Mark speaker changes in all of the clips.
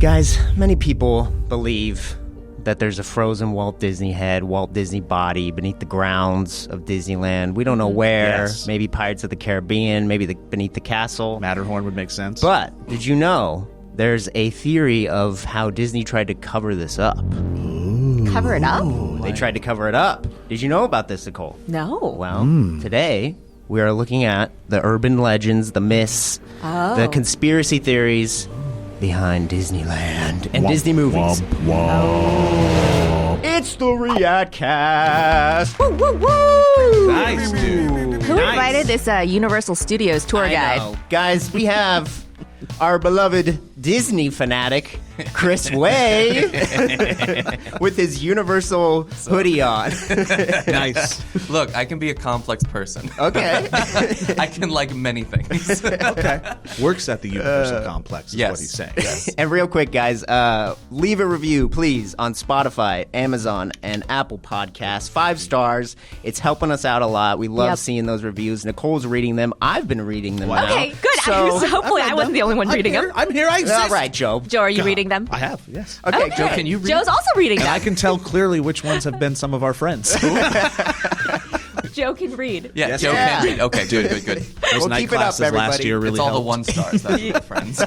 Speaker 1: Guys, many people believe that there's a frozen Walt Disney head, Walt Disney body beneath the grounds of Disneyland. We don't know where.
Speaker 2: Yes.
Speaker 1: Maybe Pirates of the Caribbean, maybe beneath the castle.
Speaker 2: Matterhorn would make sense.
Speaker 1: But did you know there's a theory of how Disney tried to cover this up?
Speaker 3: Cover it up?
Speaker 1: They tried to cover it up. Did you know about this, Nicole?
Speaker 3: No.
Speaker 1: Well, today we are looking at the urban legends, the myths, the conspiracy theories behind Disneyland and Disney movies. It's the ReactCAST.
Speaker 3: Woo, woo, woo!
Speaker 2: Nice, dude.
Speaker 3: Who invited this Universal Studios tour guide?
Speaker 1: I know. Guys, we have our beloved Disney fanatic, Chris Way, with his Universal hoodie on.
Speaker 2: Nice.
Speaker 4: Look, I can be a complex person.
Speaker 1: Okay.
Speaker 4: I can like many things.
Speaker 2: Okay. Works at the Universal Complex is
Speaker 4: yes.
Speaker 2: what he's saying.
Speaker 4: Yes.
Speaker 1: And real quick, guys, leave a review, please, on Spotify, Amazon, and Apple Podcasts. 5 stars. It's helping us out a lot. We love seeing those reviews. Nicole's reading them. I've been reading them now.
Speaker 3: Okay, good.
Speaker 1: So,
Speaker 3: So hopefully I wasn't the only one reading them.
Speaker 2: I'm here. I exist.
Speaker 1: all right, Joe.
Speaker 3: Joe, are you reading them?
Speaker 2: I have, yes.
Speaker 1: Okay,
Speaker 3: Okay.
Speaker 1: Joe,
Speaker 4: Can you read?
Speaker 3: Joe's also reading
Speaker 2: And
Speaker 3: them.
Speaker 2: I can tell clearly which ones have been some of our friends.
Speaker 3: Joe can read.
Speaker 4: Yeah,
Speaker 2: Yes.
Speaker 4: Joe
Speaker 1: Yeah.
Speaker 4: can read. Okay, good.
Speaker 2: Those
Speaker 1: Well,
Speaker 2: night
Speaker 1: keep it up,
Speaker 2: classes last
Speaker 1: everybody.
Speaker 2: year really
Speaker 4: It's all the
Speaker 2: helped.
Speaker 4: 1 stars. That's my friends.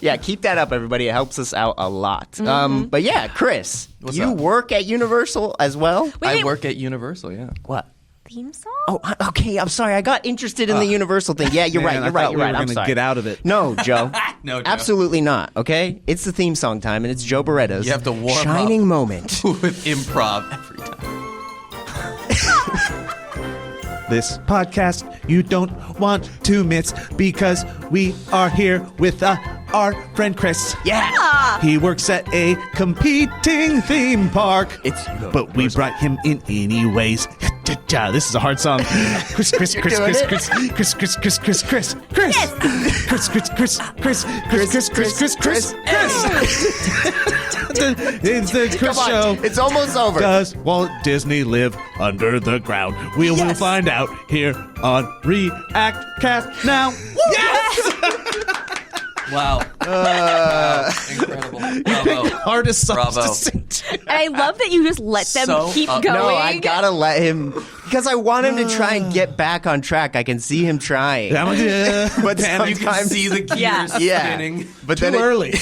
Speaker 1: Yeah, keep that up, everybody. It helps us out a lot.
Speaker 3: Mm-hmm.
Speaker 1: But yeah, Chris,
Speaker 4: What's
Speaker 1: you
Speaker 4: up?
Speaker 1: work at Universal as well?
Speaker 4: I work at Universal, yeah.
Speaker 1: What?
Speaker 3: Theme song?
Speaker 1: Oh, okay. I'm sorry. I got interested in the Universal thing. Yeah, you're
Speaker 2: Man,
Speaker 1: right.
Speaker 2: I
Speaker 1: You're right.
Speaker 2: thought
Speaker 1: You're
Speaker 2: we
Speaker 1: right.
Speaker 2: were
Speaker 1: I'm
Speaker 2: gonna
Speaker 1: sorry.
Speaker 2: get out of it.
Speaker 1: No, Joe.
Speaker 4: No, Joe.
Speaker 1: Absolutely not. Okay, it's the theme song time, and it's Joe Bereta's
Speaker 4: You have to warm
Speaker 1: shining
Speaker 4: up.
Speaker 1: moment.
Speaker 4: With improv every time.
Speaker 2: This podcast you don't want to miss because we are here with our friend Chris.
Speaker 1: Yeah.
Speaker 2: He works at a competing theme park.
Speaker 1: It's
Speaker 2: But we brought him in anyways. This is a hard song. Chris. It's the Chris
Speaker 1: Come on.
Speaker 2: show.
Speaker 1: It's almost over.
Speaker 2: Does Walt Disney live under the ground? We will find out here on ReactCAST now.
Speaker 4: Wow. Wow. Incredible. Bravo.
Speaker 2: Hardest songs
Speaker 4: Bravo.
Speaker 2: to sing to.
Speaker 3: And I love that you just let them
Speaker 4: So
Speaker 3: keep
Speaker 4: up-
Speaker 3: going.
Speaker 1: No, I gotta let him because I want him to try and get back on track. I can see him trying, but
Speaker 4: You can see the gears
Speaker 3: Yeah.
Speaker 4: spinning.
Speaker 1: But
Speaker 2: Too
Speaker 1: then
Speaker 2: early.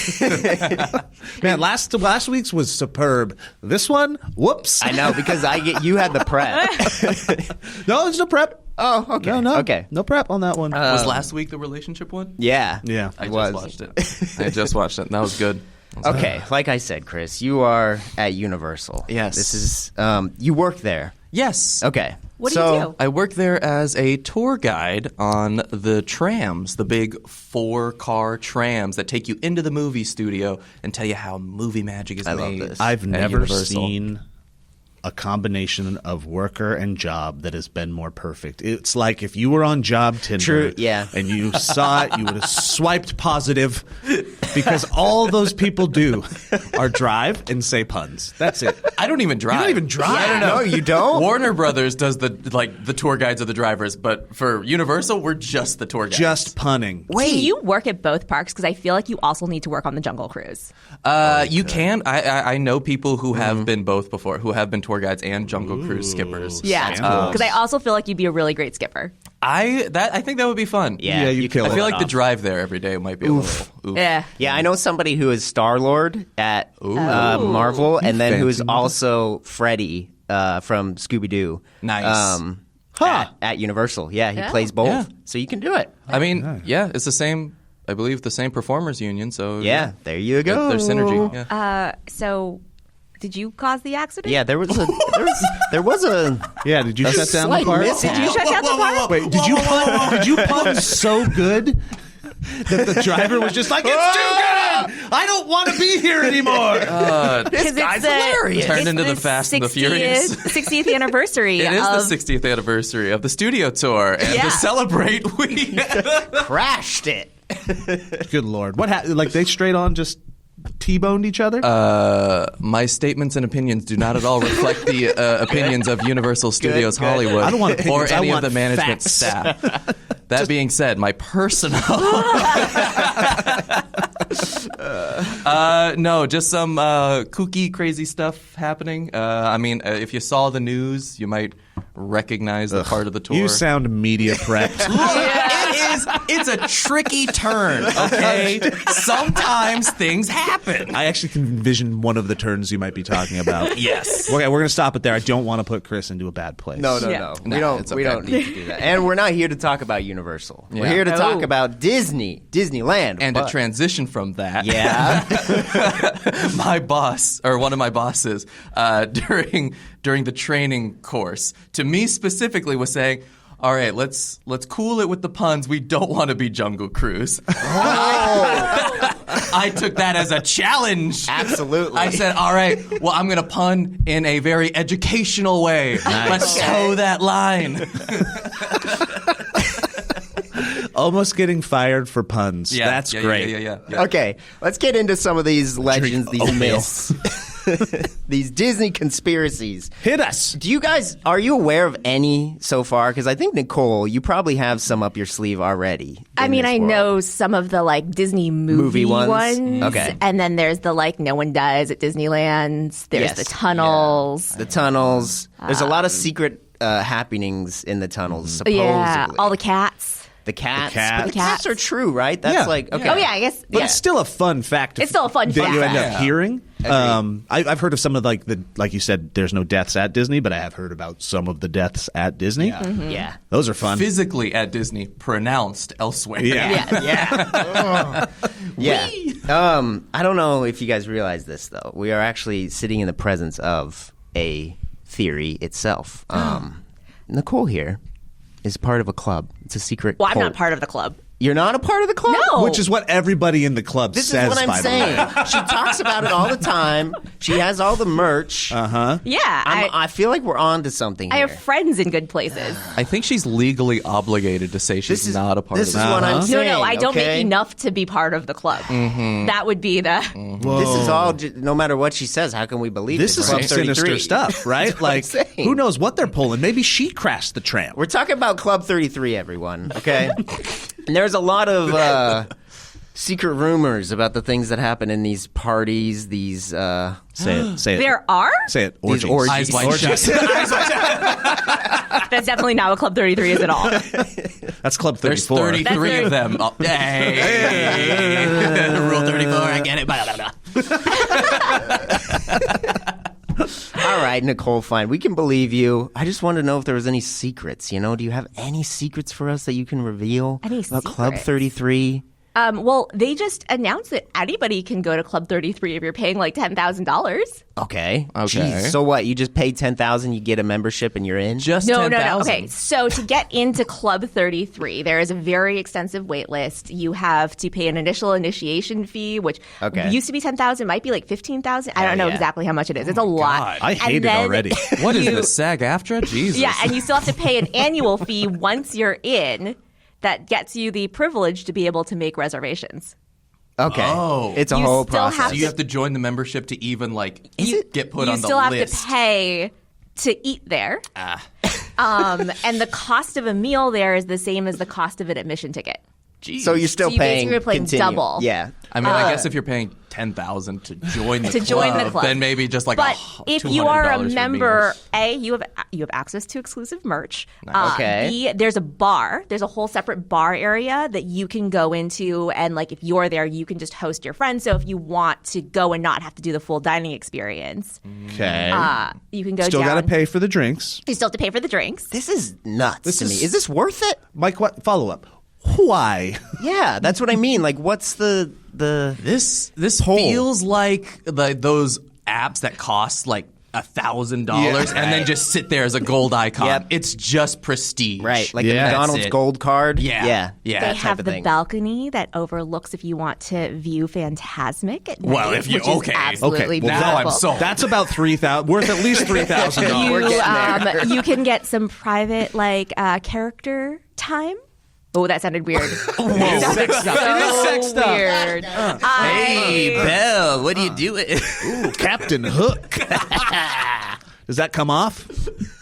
Speaker 2: Man, last week's was superb. This one, whoops.
Speaker 1: I know because you had the prep.
Speaker 2: No, there's no prep.
Speaker 1: Oh, okay.
Speaker 2: No.
Speaker 1: Okay.
Speaker 2: No prep on that one.
Speaker 4: Was last week the relationship one?
Speaker 1: Yeah.
Speaker 2: Yeah.
Speaker 4: I
Speaker 1: It
Speaker 4: just
Speaker 1: was.
Speaker 4: watched it. I just watched it. And that was good.
Speaker 1: Okay, like I said, Chris, you are at Universal.
Speaker 4: Yes.
Speaker 1: This is you work there.
Speaker 4: Yes.
Speaker 1: Okay.
Speaker 3: What do you do?
Speaker 4: I work there as a tour guide on the trams, the big 4-car trams that take you into the movie studio and tell you how movie magic is
Speaker 1: I
Speaker 4: made.
Speaker 1: love this.
Speaker 2: I've
Speaker 4: at
Speaker 2: never
Speaker 4: Universal.
Speaker 2: seen a combination of worker and job that has been more perfect. It's like if you were on Job Tinder
Speaker 1: True, yeah.
Speaker 2: and you saw it, you would have swiped positive because all those people do are drive and say puns. That's it.
Speaker 4: I don't even drive.
Speaker 2: You don't even drive?
Speaker 4: I don't know.
Speaker 1: No, you don't?
Speaker 4: Warner Brothers does the tour guides of the drivers, but for Universal, we're just the tour guides.
Speaker 2: Just punning.
Speaker 3: Do you work at both parks? Because I feel like you also need to work on the Jungle Cruise.
Speaker 4: You can. I know people who have been both before, who have been tour guides and Jungle Cruise skippers.
Speaker 3: Yeah. Because I also feel like you'd be a really great skipper.
Speaker 4: I think that would be fun.
Speaker 1: Yeah,
Speaker 2: you kill
Speaker 4: I
Speaker 2: it.
Speaker 4: feel like the drive there every day might be a little. Oof.
Speaker 3: Yeah.
Speaker 1: Yeah, I know somebody who is Star-Lord at Marvel, and then who is
Speaker 2: fancy
Speaker 1: also Freddy from Scooby-Doo.
Speaker 4: Nice.
Speaker 1: At Universal. Yeah, he plays both.
Speaker 4: Yeah.
Speaker 1: So you can do it.
Speaker 4: I mean, yeah, it's the same. I believe the same performers union. So
Speaker 1: Yeah, there you go.
Speaker 4: there's synergy. Yeah.
Speaker 3: So, did you cause the accident?
Speaker 1: Yeah, there was a
Speaker 2: Yeah, did you shut down the
Speaker 1: slight
Speaker 2: park?
Speaker 1: mishap.
Speaker 3: Did you shut down the park?
Speaker 2: Wait, did you pun? Did you pun so good that the driver was just like, "It's too good! I don't want to be here anymore."
Speaker 1: This guy's hilarious.
Speaker 4: Turned
Speaker 3: It's
Speaker 4: into the Fast and the Furious.
Speaker 3: 60th anniversary
Speaker 4: It is
Speaker 3: of
Speaker 4: the 60th anniversary of the studio tour, and
Speaker 3: Yeah.
Speaker 4: to celebrate, we
Speaker 1: Crashed it.
Speaker 2: Good Lord, what happened? Like they straight on just T-boned each other?
Speaker 4: my statements and opinions do not at all reflect the opinions of Universal Studios
Speaker 1: good.
Speaker 4: Hollywood
Speaker 2: I don't want
Speaker 4: or
Speaker 2: opinions, I
Speaker 4: any of
Speaker 2: want
Speaker 4: the management
Speaker 2: facts.
Speaker 4: staff. That being said, my personal No, just some kooky, crazy stuff happening. If you saw the news, you might recognize the part of the tour.
Speaker 2: You sound media prepped.
Speaker 4: It's a tricky turn, okay? Sometimes things happen.
Speaker 2: I actually can envision one of the turns you might be talking about.
Speaker 4: Yes.
Speaker 2: Okay, we're going to stop it there. I don't want to put Chris into a bad place.
Speaker 1: No.
Speaker 4: it's
Speaker 1: We
Speaker 4: okay.
Speaker 1: don't need to do that. And we're not here to talk about Universal. We're here to talk about Disneyland.
Speaker 4: And
Speaker 1: but-
Speaker 4: to transition from that,
Speaker 1: Yeah.
Speaker 4: my boss, or one of my bosses, during the training course, to me specifically was saying, all right, let's cool it with the puns. We don't want to be Jungle Cruise. I took that as a challenge.
Speaker 1: Absolutely.
Speaker 4: I said, all right, well, I'm going to pun in a very educational way. Let's toe that line.
Speaker 2: Almost getting fired for puns. That's great.
Speaker 4: Yeah.
Speaker 1: Okay, let's get into some of these legends, these myths, these Disney conspiracies.
Speaker 2: Hit us.
Speaker 1: Are you aware of any so far? Because I think, Nicole, you probably have some up your sleeve already.
Speaker 3: I know some of the like Disney movie ones.
Speaker 1: Okay.
Speaker 3: And then there's the like no one dies at Disneyland. There's
Speaker 1: Yes.
Speaker 3: the tunnels.
Speaker 1: The tunnels. There's a lot of secret happenings in the tunnels, supposedly.
Speaker 3: Yeah. All the cats.
Speaker 1: The cats.
Speaker 2: The cats.
Speaker 1: But the cats are true, right? That's
Speaker 2: Yeah.
Speaker 1: okay.
Speaker 3: Oh, yeah, I guess.
Speaker 2: But
Speaker 3: yeah.
Speaker 2: it's still a fun fact.
Speaker 3: It's still a fun
Speaker 2: that you
Speaker 3: fact.
Speaker 2: end up hearing.
Speaker 1: Agreed.
Speaker 2: I've heard of some of like you said, there's no deaths at Disney, but I have heard about some of the deaths at Disney.
Speaker 1: Yeah.
Speaker 2: Those are fun.
Speaker 4: Physically at Disney, pronounced elsewhere.
Speaker 2: Yeah.
Speaker 1: Yeah. I don't know if you guys realize this, though. We are actually sitting in the presence of a theory itself. Nicole here is part of a club. It's a secret
Speaker 3: Well, I'm
Speaker 1: cult.
Speaker 3: not part of the club.
Speaker 1: You're not a part of the club?
Speaker 3: No.
Speaker 2: Which is what everybody in the club
Speaker 1: This
Speaker 2: says,
Speaker 1: is what I'm
Speaker 2: by the way.
Speaker 1: saying. She talks about it all the time. She has all the merch.
Speaker 2: Uh-huh.
Speaker 3: Yeah.
Speaker 1: I feel like we're on to something
Speaker 3: I
Speaker 1: here.
Speaker 3: have friends in good places.
Speaker 4: I think she's legally obligated to say she's not a part of
Speaker 1: This
Speaker 4: it.
Speaker 1: is what I'm
Speaker 3: No,
Speaker 1: saying.
Speaker 3: no, I don't
Speaker 1: okay?
Speaker 3: make enough to be part of the club. That would be the.
Speaker 1: This is all, no matter what she says, how can we believe
Speaker 2: This
Speaker 1: it?
Speaker 2: is some
Speaker 1: Club 33.
Speaker 2: sinister stuff, right?
Speaker 1: what I'm
Speaker 2: Like,
Speaker 1: saying.
Speaker 2: who knows what they're pulling? Maybe she crashed the tram.
Speaker 1: We're talking about Club 33, everyone, okay? And there's a lot of secret rumors about the things that happen in these parties, these...
Speaker 2: Say it. Say it.
Speaker 3: There are?
Speaker 2: Say it.
Speaker 1: These
Speaker 2: Orgies.
Speaker 1: orgies.
Speaker 4: Eyes wide shut.
Speaker 3: That's definitely not what Club 33 is at all.
Speaker 2: That's Club
Speaker 4: There's
Speaker 2: 34.
Speaker 4: 33 of them. Oh, hey. Rule 34, I get it. Blah, blah, blah.
Speaker 1: All right, Nicole, fine. We can believe you. I just wanted to know if there was any secrets, Do you have any secrets for us that you can reveal
Speaker 3: Any
Speaker 1: about Club
Speaker 3: secrets?
Speaker 1: 33?
Speaker 3: Well, they just announced that anybody can go to Club 33 if you're paying like $10,000.
Speaker 1: Okay.
Speaker 4: Okay.
Speaker 1: Jeez. So what? You just pay $10,000, you get a membership, and you're in?
Speaker 4: Just
Speaker 3: No.
Speaker 4: 10,000.
Speaker 3: Okay, so to get into Club 33, there is a very extensive wait list. You have to pay an initial initiation fee, which
Speaker 1: Okay.
Speaker 3: used to be $10,000, might be like $15,000. I don't know
Speaker 1: yeah.
Speaker 3: exactly how much it is. It's a lot.
Speaker 2: I
Speaker 3: And
Speaker 2: hate it
Speaker 3: then
Speaker 2: already.
Speaker 4: What is this, SAG-AFTRA? Jesus.
Speaker 3: Yeah, and you still have to pay an annual fee once you're in. That gets you the privilege to be able to make reservations.
Speaker 1: Okay.
Speaker 4: Oh.
Speaker 1: It's a
Speaker 3: You
Speaker 1: whole
Speaker 3: still
Speaker 1: process.
Speaker 3: have
Speaker 4: So you have to join the membership to even get put
Speaker 3: you
Speaker 4: on the
Speaker 3: still have
Speaker 4: list.
Speaker 3: to pay to eat there. And the cost of a meal there is the same as the cost of an admission ticket.
Speaker 4: Jeez.
Speaker 1: So you're still
Speaker 3: So you
Speaker 1: paying
Speaker 3: basically are paying
Speaker 1: continue.
Speaker 3: double.
Speaker 1: Yeah.
Speaker 4: I mean, I guess if you're paying $10,000 to join the club, then maybe just like
Speaker 3: But if you are a
Speaker 4: $200 for
Speaker 3: member,
Speaker 4: meals.
Speaker 3: you have access to exclusive merch.
Speaker 1: Okay.
Speaker 3: B, there's a bar. There's a whole separate bar area that you can go into, and like if you're there, you can just host your friends. So if you want to go and not have to do the full dining experience,
Speaker 2: Okay.
Speaker 3: you can go
Speaker 2: Still
Speaker 3: down.
Speaker 2: got to pay for the drinks.
Speaker 3: You still have to pay for the drinks.
Speaker 1: This is nuts to me.
Speaker 2: is-
Speaker 1: Is this worth it?
Speaker 2: Mike, what follow up? Why?
Speaker 1: Yeah, that's what I mean. Like, what's the
Speaker 4: This
Speaker 1: Holl.
Speaker 4: feels like those apps that cost like $1,000 and then just sit there as a gold icon.
Speaker 1: Yep.
Speaker 4: It's just prestige.
Speaker 1: right? Like
Speaker 2: Yeah.
Speaker 1: the
Speaker 4: That's
Speaker 1: McDonald's
Speaker 4: it.
Speaker 1: gold card.
Speaker 4: Yeah.
Speaker 1: yeah.
Speaker 4: Yeah.
Speaker 3: They
Speaker 1: that type
Speaker 3: have
Speaker 1: of
Speaker 3: the
Speaker 1: thing.
Speaker 3: balcony that overlooks if you want to view Phantasmic at
Speaker 4: Well,
Speaker 3: night,
Speaker 4: if you-
Speaker 3: which is
Speaker 4: okay.
Speaker 3: absolutely
Speaker 2: well,
Speaker 4: now I'm
Speaker 3: beautiful.
Speaker 4: sold.
Speaker 2: That's about $3,000, worth at least $3,000.
Speaker 1: We're getting there.
Speaker 3: You can get some private character time. Oh, that sounded weird. It
Speaker 2: sex stuff. It is sex stuff.
Speaker 3: Weird.
Speaker 1: Hey, Belle, what are you doing?
Speaker 2: Ooh, Captain Hook. Does that come off?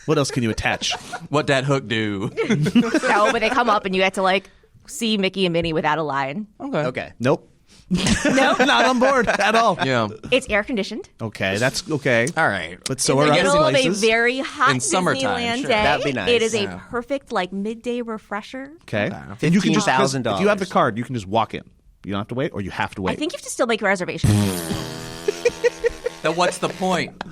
Speaker 2: What else can you attach?
Speaker 4: What that hook do?
Speaker 3: No, but they come up and you get to see Mickey and Minnie without a line.
Speaker 1: Okay.
Speaker 2: Nope.
Speaker 3: No,
Speaker 2: Not on board at all.
Speaker 4: Yeah.
Speaker 3: it's air conditioned.
Speaker 2: Okay, that's okay.
Speaker 4: All right.
Speaker 2: But so
Speaker 3: In
Speaker 2: are
Speaker 3: the
Speaker 2: other
Speaker 3: middle of a
Speaker 2: places.
Speaker 3: very hot
Speaker 4: In summertime,
Speaker 3: Disneyland
Speaker 4: sure.
Speaker 3: day.
Speaker 1: That'd be nice.
Speaker 3: It is a
Speaker 4: Yeah.
Speaker 3: perfect like midday refresher.
Speaker 2: Okay. And you can just
Speaker 1: $15,000.
Speaker 2: if you have the card, you can just walk in. You don't have to wait, or you have to wait.
Speaker 3: I think you have to still make a reservation.
Speaker 4: Then what's the point?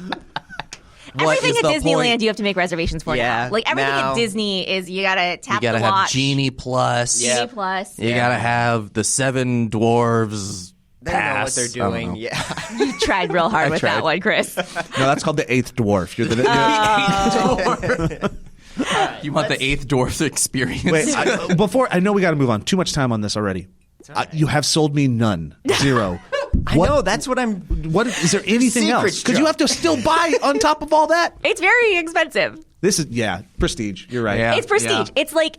Speaker 3: Everything at Disneyland
Speaker 4: Point?
Speaker 3: you have to make reservations for
Speaker 1: Yeah,
Speaker 3: now. Like everything
Speaker 1: now-
Speaker 3: at Disney is you gotta tap
Speaker 4: You gotta
Speaker 3: the
Speaker 4: have
Speaker 3: watch.
Speaker 4: Genie Plus.
Speaker 1: Yeah.
Speaker 3: Genie Plus.
Speaker 4: You gotta have the 7 Dwarves.
Speaker 1: They don't know what
Speaker 4: pass.
Speaker 1: they're
Speaker 4: I don't
Speaker 1: doing.
Speaker 4: know.
Speaker 1: Yeah.
Speaker 3: You tried real hard with
Speaker 1: tried.
Speaker 3: that one, Chris.
Speaker 2: No, that's called the 8th dwarf. You're the
Speaker 4: You want the 8th Dwarf experience.
Speaker 2: Wait, before I know we got to move on. Too much time on this already. You have sold me none. 0.
Speaker 1: I know. That's what I'm.
Speaker 2: What is there anything
Speaker 1: Secrets,
Speaker 2: else? Because
Speaker 1: Joe.
Speaker 2: you have to still buy on top of all that.
Speaker 3: It's very expensive.
Speaker 2: This is prestige. You're right.
Speaker 4: Yeah.
Speaker 3: It's prestige. It's like,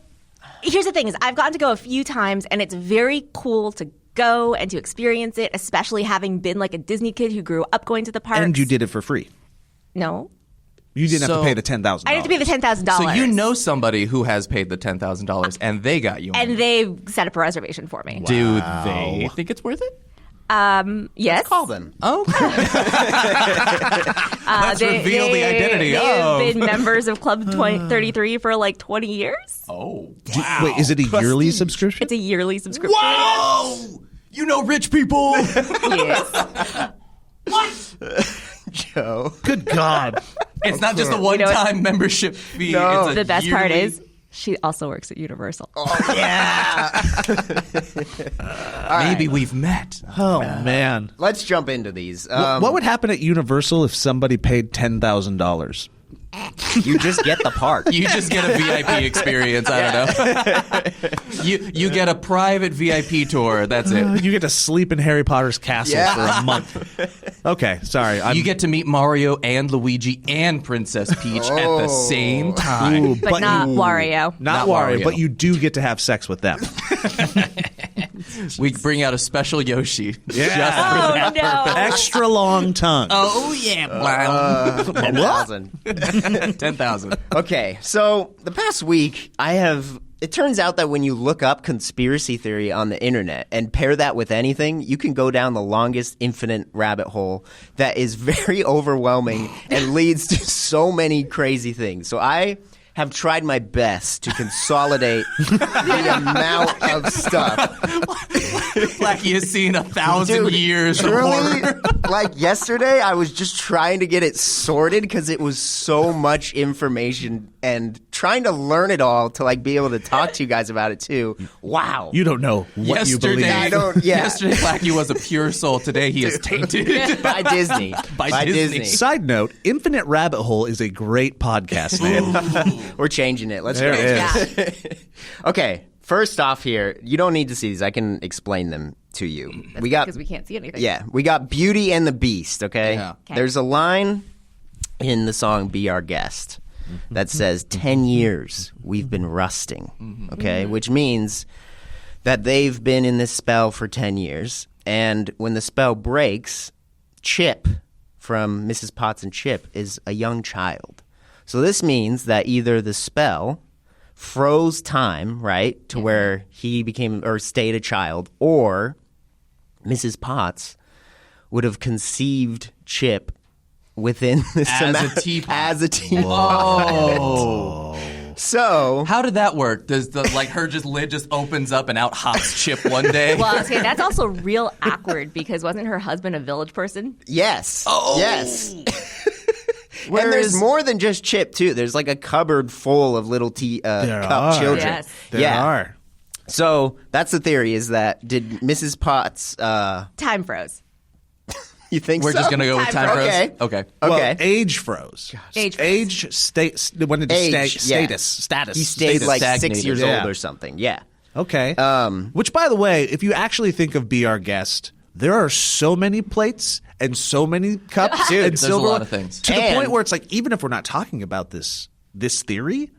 Speaker 3: here's the thing is I've gotten to go a few times and it's very cool to go and to experience it, especially having been like a Disney kid who grew up going to the parks.
Speaker 2: And you did it for free.
Speaker 3: No.
Speaker 2: You didn't have
Speaker 4: So-
Speaker 2: to pay the $10,000.
Speaker 3: I didn't have to pay the $10,000.
Speaker 4: So you know somebody who has paid the $10,000 and they got you on.
Speaker 3: And they set up a reservation for me.
Speaker 4: Do they think it's worth it?
Speaker 3: Yes.
Speaker 1: Call them.
Speaker 4: Okay. Let's reveal the identity
Speaker 3: They've
Speaker 4: of.
Speaker 3: been members of Club 33 for like 20 years.
Speaker 4: Oh,
Speaker 2: Wait, is it a yearly subscription?
Speaker 3: It's a yearly subscription.
Speaker 4: Whoa! You know rich people.
Speaker 3: Yes.
Speaker 1: Joe.
Speaker 2: Good God.
Speaker 4: It's not just a one-time membership fee.
Speaker 1: No.
Speaker 4: It's a
Speaker 3: The best part
Speaker 4: yearly-
Speaker 3: is she also works at Universal.
Speaker 1: Yeah.
Speaker 4: maybe we've met.
Speaker 2: Oh, man.
Speaker 1: Let's jump into these.
Speaker 2: What would happen at Universal if somebody paid $10,000?
Speaker 1: You just get the park.
Speaker 4: You just get a VIP experience. I don't know. you get a private VIP tour. That's it.
Speaker 2: You get to sleep in Harry Potter's castle
Speaker 1: Yeah.
Speaker 2: for a month. Okay, sorry.
Speaker 4: You get to meet Mario and Luigi and Princess Peach at the same time.
Speaker 2: Ooh,
Speaker 3: But not Wario.
Speaker 2: Not
Speaker 4: Not
Speaker 2: Wario,
Speaker 4: Wario.
Speaker 2: but you do get to have sex with them.
Speaker 4: We bring out a special Yoshi.
Speaker 3: Oh, no.
Speaker 2: Extra long tongue.
Speaker 4: Oh yeah,
Speaker 1: 10,000.
Speaker 4: 10,000.
Speaker 1: Okay, so the past week, it turns out that when you look up conspiracy theory on the internet and pair that with anything, you can go down the longest infinite rabbit hole that is very overwhelming and leads to so many crazy things. So I have tried my best to consolidate the amount of stuff.
Speaker 4: Plachy has seen 1,000
Speaker 1: Dude,
Speaker 4: years of
Speaker 1: truly,
Speaker 4: horror.
Speaker 1: like yesterday, I was just trying to get it sorted because it was so much information and trying to learn it all to like be able to talk to you guys about it too. Wow.
Speaker 2: You don't know what you believe.
Speaker 1: Yeah.
Speaker 4: Yesterday, Plachy was a pure soul. Today, he is tainted.
Speaker 1: By Disney.
Speaker 4: By Disney.
Speaker 2: Side note, Infinite Rabbit Hole is a great podcast name.
Speaker 1: We're changing it. Let's
Speaker 2: There
Speaker 1: change
Speaker 2: it is.
Speaker 1: it. Okay. First off here, you don't need to see these. I can explain them to you.
Speaker 3: Because we can't see anything.
Speaker 1: Yeah, we got Beauty and the Beast, okay?
Speaker 4: Yeah.
Speaker 3: Okay.
Speaker 1: There's a line in the song Be Our Guest that says 10 years we've been rusting, okay? Which means that they've been in this spell for 10 years, and when the spell breaks, Chip from Mrs. Potts and Chip is a young child. So this means that either the spell froze time, right, to where he became or stayed a child, or Mrs. Potts would have conceived Chip within this
Speaker 4: As
Speaker 1: amount,
Speaker 4: a teapot.
Speaker 1: As a teapot.
Speaker 4: Oh.
Speaker 1: So
Speaker 4: How did that work? Does the her lid just opens up and out hops Chip one day?
Speaker 3: Well, I was saying, that's also real awkward because wasn't her husband a village person?
Speaker 1: yes, yes. And
Speaker 4: Where
Speaker 1: there's
Speaker 4: is-
Speaker 1: more than just Chip too. There's like a cupboard full of little
Speaker 2: There
Speaker 1: cup
Speaker 2: are.
Speaker 1: children.
Speaker 3: Yes.
Speaker 2: There are.
Speaker 1: So that's the theory: is that did Mrs. Potts?
Speaker 3: Time froze.
Speaker 1: You think
Speaker 4: We're
Speaker 1: so?
Speaker 4: just gonna go with
Speaker 3: Time
Speaker 4: time
Speaker 3: froze.
Speaker 4: froze.
Speaker 1: Okay.
Speaker 4: Okay.
Speaker 2: Well,
Speaker 1: Okay.
Speaker 2: age froze.
Speaker 3: Age froze.
Speaker 2: Age when it
Speaker 1: Age, yeah.
Speaker 2: status.
Speaker 1: He stayed like
Speaker 4: Stagnated.
Speaker 1: 6 years
Speaker 2: Yeah.
Speaker 1: old or something. Yeah.
Speaker 2: Okay. Which, by the way, if you actually think of Be Our Guest, there are so many plates and so many cups and
Speaker 4: There's a
Speaker 2: silver
Speaker 4: lot of things.
Speaker 2: to the
Speaker 1: And-
Speaker 2: point where it's like, even if we're not talking about this theory,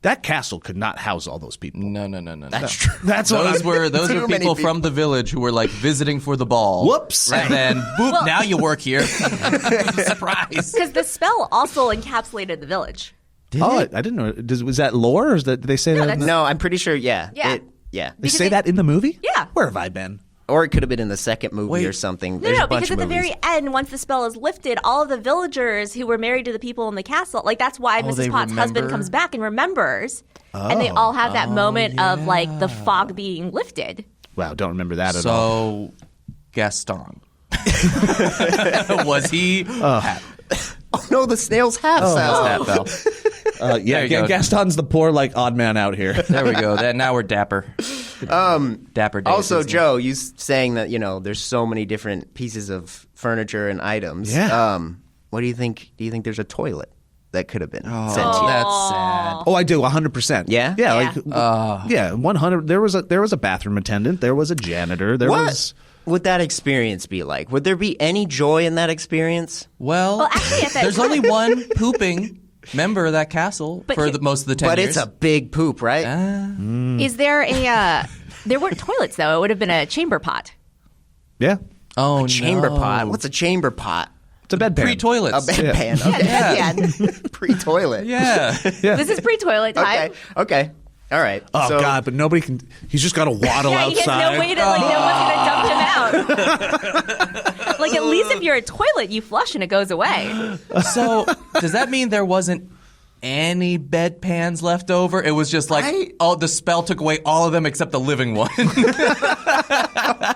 Speaker 2: that castle could not house all those people.
Speaker 4: No.
Speaker 1: That's true.
Speaker 2: That's what
Speaker 4: Those were
Speaker 1: Too many
Speaker 4: people
Speaker 1: people.
Speaker 4: from the village who were like visiting for the ball.
Speaker 2: Whoops.
Speaker 4: And then boop, now you work here. Surprise.
Speaker 3: Because the spell also encapsulated the village.
Speaker 2: I didn't know. Was that lore, or did they say that?
Speaker 3: that's-
Speaker 1: No, I'm pretty sure. Yeah.
Speaker 3: Yeah.
Speaker 1: Yeah.
Speaker 2: They say that in the movie?
Speaker 3: Yeah.
Speaker 2: Where have I been?
Speaker 1: Or it could have been in the second movie or something. There's a bunch
Speaker 3: because
Speaker 1: of
Speaker 3: at the
Speaker 1: movies.
Speaker 3: very end, once the spell is lifted, all of the villagers who were married to the people in the castle, like that's why Mrs. Potts' husband comes back and remembers. And they all have that moment of like the fog being lifted.
Speaker 2: Wow, don't remember that at all.
Speaker 4: So, Gaston. Was he happy?
Speaker 1: Oh, no, the snails have cells.
Speaker 2: Yeah,
Speaker 4: you go.
Speaker 2: Gaston's the poor, like, odd man out here.
Speaker 4: There we go. Now we're dapper. Dapper Dave.
Speaker 1: Also, Joe, you saying that, there's so many different pieces of furniture and items.
Speaker 2: Yeah.
Speaker 1: What do you think? Do you think there's a toilet that could have been sent to you?
Speaker 4: That's sad.
Speaker 2: Oh, I do, 100%.
Speaker 1: Yeah?
Speaker 2: Yeah, 100. There was a bathroom attendant. There was a janitor. There was...
Speaker 1: would that experience be like? Would there be any joy in that experience?
Speaker 4: Well,
Speaker 3: actually, at that
Speaker 4: there's only one pooping member of that castle for most of the 10
Speaker 1: But
Speaker 4: years.
Speaker 1: it's a big poop, right?
Speaker 3: Is there there weren't toilets, though. It would have been a chamber pot.
Speaker 2: Yeah.
Speaker 4: Oh,
Speaker 1: Chamber
Speaker 4: no.
Speaker 1: pot. What's a chamber pot?
Speaker 2: It's a bedpan.
Speaker 4: Pre-toilets.
Speaker 1: A bedpan. Okay.
Speaker 3: Yeah.
Speaker 1: Pre-toilet.
Speaker 4: Yeah.
Speaker 3: This is pre-toilet time.
Speaker 1: Okay. All right.
Speaker 2: Oh,
Speaker 1: So-
Speaker 2: God, but nobody can... He's just got to waddle
Speaker 3: Yeah, he has
Speaker 2: outside.
Speaker 3: no way to, no one's going to dump him out. Like, at least if you're a toilet, you flush and it goes away.
Speaker 4: So, does that mean there wasn't any bedpans left over? It was just like, the spell took away all of them except the living one.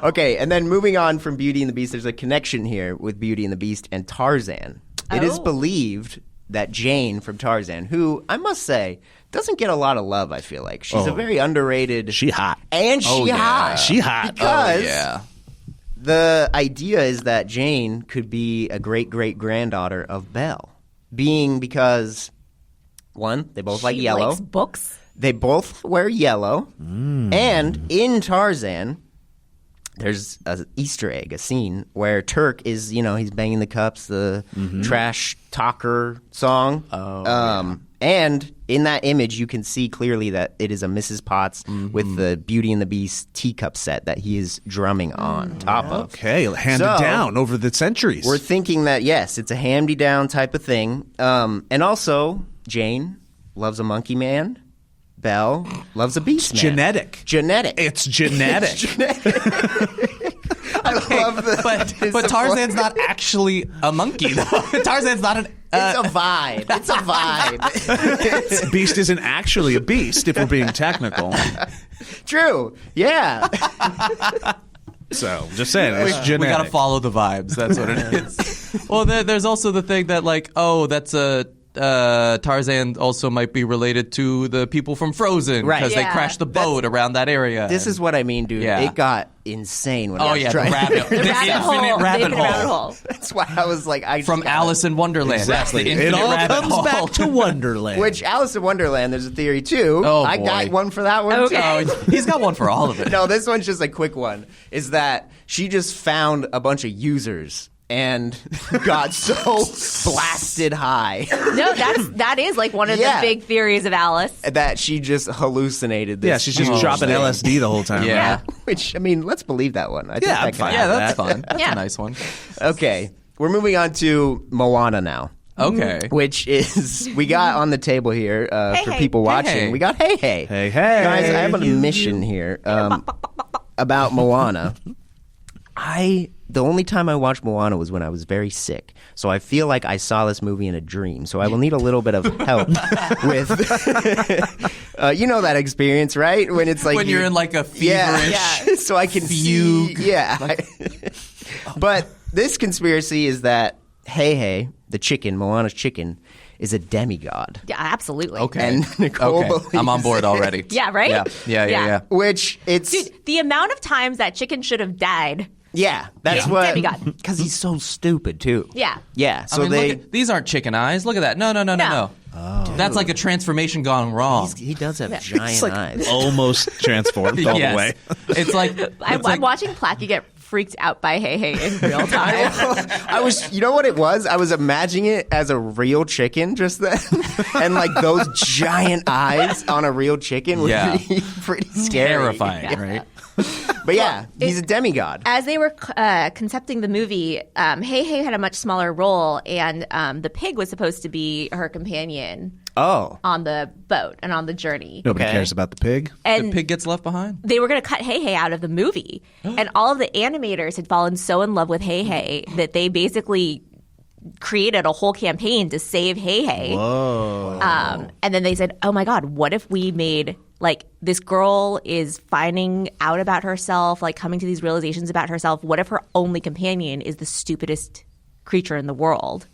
Speaker 1: Okay, and then moving on from Beauty and the Beast, there's a connection here with Beauty and the Beast and Tarzan. It is believed that Jane from Tarzan, who I must say doesn't get a lot of love, I feel like. She's a very underrated...
Speaker 2: She hot.
Speaker 1: And she hot.
Speaker 2: She hot.
Speaker 1: Because
Speaker 4: yeah.
Speaker 1: the idea is that Jane could be a great-great-granddaughter of Belle. Because, one, they both like
Speaker 3: She
Speaker 1: yellow.
Speaker 3: likes books.
Speaker 1: They both wear yellow. And in Tarzan, there's an Easter egg, a scene where Turk is, he's banging the cups, the trash talker song. And in that image, you can see clearly that it is a Mrs. Potts with the Beauty and the Beast teacup set that he is drumming on top of.
Speaker 2: Okay, handed down over the centuries.
Speaker 1: We're thinking that, yes, it's a handy-down type of thing. And also, Jane loves a monkey man. Belle loves a beast man.
Speaker 2: Genetic. It's genetic.
Speaker 1: I love the
Speaker 4: But Tarzan's not actually a monkey, though. Tarzan's not an...
Speaker 1: It's a vibe. It's a vibe.
Speaker 2: Beast isn't actually a beast, if we're being technical.
Speaker 1: True. Yeah.
Speaker 2: So, just saying, it's genetic.
Speaker 4: We got to follow the vibes. That's what it is. Well, there's also the thing that, like, that's a... Tarzan also might be related to the people from Frozen because they crashed the boat around that area.
Speaker 1: This is what I mean, dude.
Speaker 4: Yeah.
Speaker 1: It got insane when I was
Speaker 4: the
Speaker 1: trying.
Speaker 4: rabbit, the infinite rabbit hole.
Speaker 1: That's why I was like,
Speaker 4: From Alice in Wonderland.
Speaker 2: Exactly.
Speaker 4: That's the
Speaker 2: It
Speaker 4: infinite
Speaker 2: all
Speaker 4: rabbit
Speaker 2: comes
Speaker 4: hole.
Speaker 2: back to Wonderland.
Speaker 1: Which Alice in Wonderland, there's a theory too.
Speaker 4: Oh,
Speaker 1: I
Speaker 4: boy.
Speaker 1: got one for that one
Speaker 3: Okay.
Speaker 1: too.
Speaker 4: Oh, he's got one for all of it.
Speaker 1: No, this one's just a quick one. Is that she just found a bunch of users and got so blasted high
Speaker 3: No, that is like one of the big theories of Alice.
Speaker 1: that she just hallucinated this.
Speaker 2: yeah, she's just dropping
Speaker 1: thing.
Speaker 2: LSD the whole time.
Speaker 4: Yeah.
Speaker 1: Which, I mean, let's believe that one. I think
Speaker 2: Yeah,
Speaker 1: that
Speaker 2: I'm
Speaker 1: can
Speaker 2: fine.
Speaker 1: happen.
Speaker 4: Yeah, that's fun. That's
Speaker 3: Yeah.
Speaker 4: a nice one.
Speaker 1: Okay, we're moving on to Moana now.
Speaker 4: Okay.
Speaker 1: Which is, we got on the table here for
Speaker 3: Hey.
Speaker 1: people watching.
Speaker 4: Hey.
Speaker 1: We got Hey Hey.
Speaker 2: Hey, hey.
Speaker 1: Guys, I have a mission here about Moana. The only time I watched Moana was when I was very sick. So I feel like I saw this movie in a dream. So I will need a little bit of help with, you know that experience, right? When it's like
Speaker 4: When you're in like a feverish...
Speaker 1: yeah. So I can
Speaker 4: fugue.
Speaker 1: see. Yeah. But this conspiracy is that Hey Hey, the chicken, Moana's chicken, is a demigod.
Speaker 3: Yeah, absolutely.
Speaker 4: Okay.
Speaker 1: And Nicole believes
Speaker 4: I'm on board already.
Speaker 3: Yeah, right?
Speaker 4: Yeah.
Speaker 1: Which it's
Speaker 3: Dude, the amount of times that chicken should have died.
Speaker 1: that's
Speaker 3: Yeah.
Speaker 1: what
Speaker 3: Demigod.
Speaker 1: because he's so stupid too.
Speaker 3: Yeah.
Speaker 1: So
Speaker 4: I mean,
Speaker 1: they
Speaker 4: look at, these aren't chicken eyes. Look at that. No.
Speaker 3: No.
Speaker 4: That's like a transformation gone wrong.
Speaker 1: he does have giant eyes.
Speaker 2: Almost transformed all
Speaker 4: Yes.
Speaker 2: the way.
Speaker 4: It's like
Speaker 3: I'm watching Plachy get freaked out by Hey Hey in real time.
Speaker 1: I was, you know what it was? I was imagining it as a real chicken just then, and like those giant eyes on a real chicken would
Speaker 4: Yeah.
Speaker 1: be pretty scary.
Speaker 4: terrifying, right?
Speaker 1: But yeah, he's a demigod.
Speaker 3: As they were concepting the movie, Hey Hey had a much smaller role, and the pig was supposed to be her companion. On the boat and on the journey.
Speaker 2: Nobody cares about the pig.
Speaker 3: And
Speaker 4: the pig gets left behind.
Speaker 3: They were going to cut Hey Hey out of the movie. And all of the animators had fallen so in love with Hey Hey that they basically created a whole campaign to save Hey Hey.
Speaker 2: Whoa.
Speaker 3: And then they said, oh my God, what if we made, like, this girl is finding out about herself, like coming to these realizations about herself. What if her only companion is the stupidest creature in the world?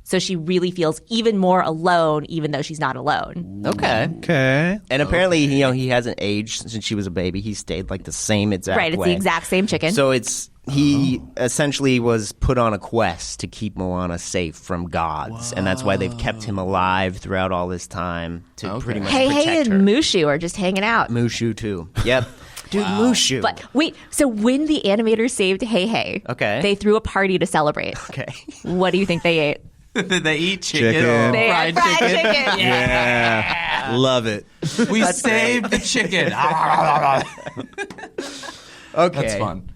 Speaker 3: So she really feels even more alone, even though she's not alone.
Speaker 1: Okay. And apparently, he hasn't aged since she was a baby. He stayed like the same exact way.
Speaker 3: Right, it's the exact same chicken.
Speaker 1: So he essentially was put on a quest to keep Moana safe from gods. Whoa. And that's why they've kept him alive throughout all this time to pretty much protect her.
Speaker 3: Hey and Mushu are just hanging out.
Speaker 1: Mushu, too. Yep. Dude, Mushu.
Speaker 3: But wait, so when the animators saved Hey Hey, they threw a party to celebrate.
Speaker 1: Okay.
Speaker 3: What do you think they ate?
Speaker 4: They eat chicken.
Speaker 3: They fried chicken.
Speaker 2: Yeah. Love it.
Speaker 4: We saved the chicken.
Speaker 1: Okay.
Speaker 4: That's fun.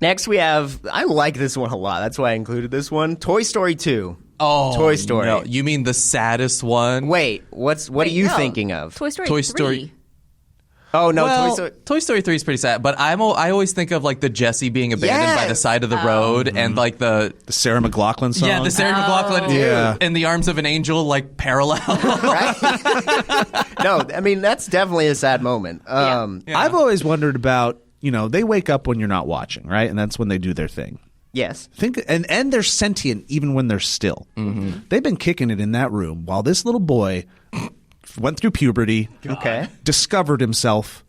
Speaker 1: Next we have, I like this one a lot. That's why I included this one. Toy Story 2.
Speaker 4: Oh,
Speaker 1: Toy Story.
Speaker 4: No. You mean the saddest one?
Speaker 1: Wait, what are you thinking of?
Speaker 3: Toy Story 3.
Speaker 1: Oh, no,
Speaker 4: well, Toy Story 3 is pretty sad, but I always think of like the Jesse being abandoned by the side of the road and like the
Speaker 2: Sarah McLachlan song.
Speaker 4: Yeah, the Sarah McLachlan in the arms of an angel, like parallel.
Speaker 1: Right? No, I mean, that's definitely a sad moment.
Speaker 2: I've always wondered about, they wake up when you're not watching, right? And that's when they do their thing.
Speaker 1: Yes.
Speaker 2: And they're sentient even when they're still. Mm-hmm. They've been kicking it in that room while this little boy went through puberty, discovered himself,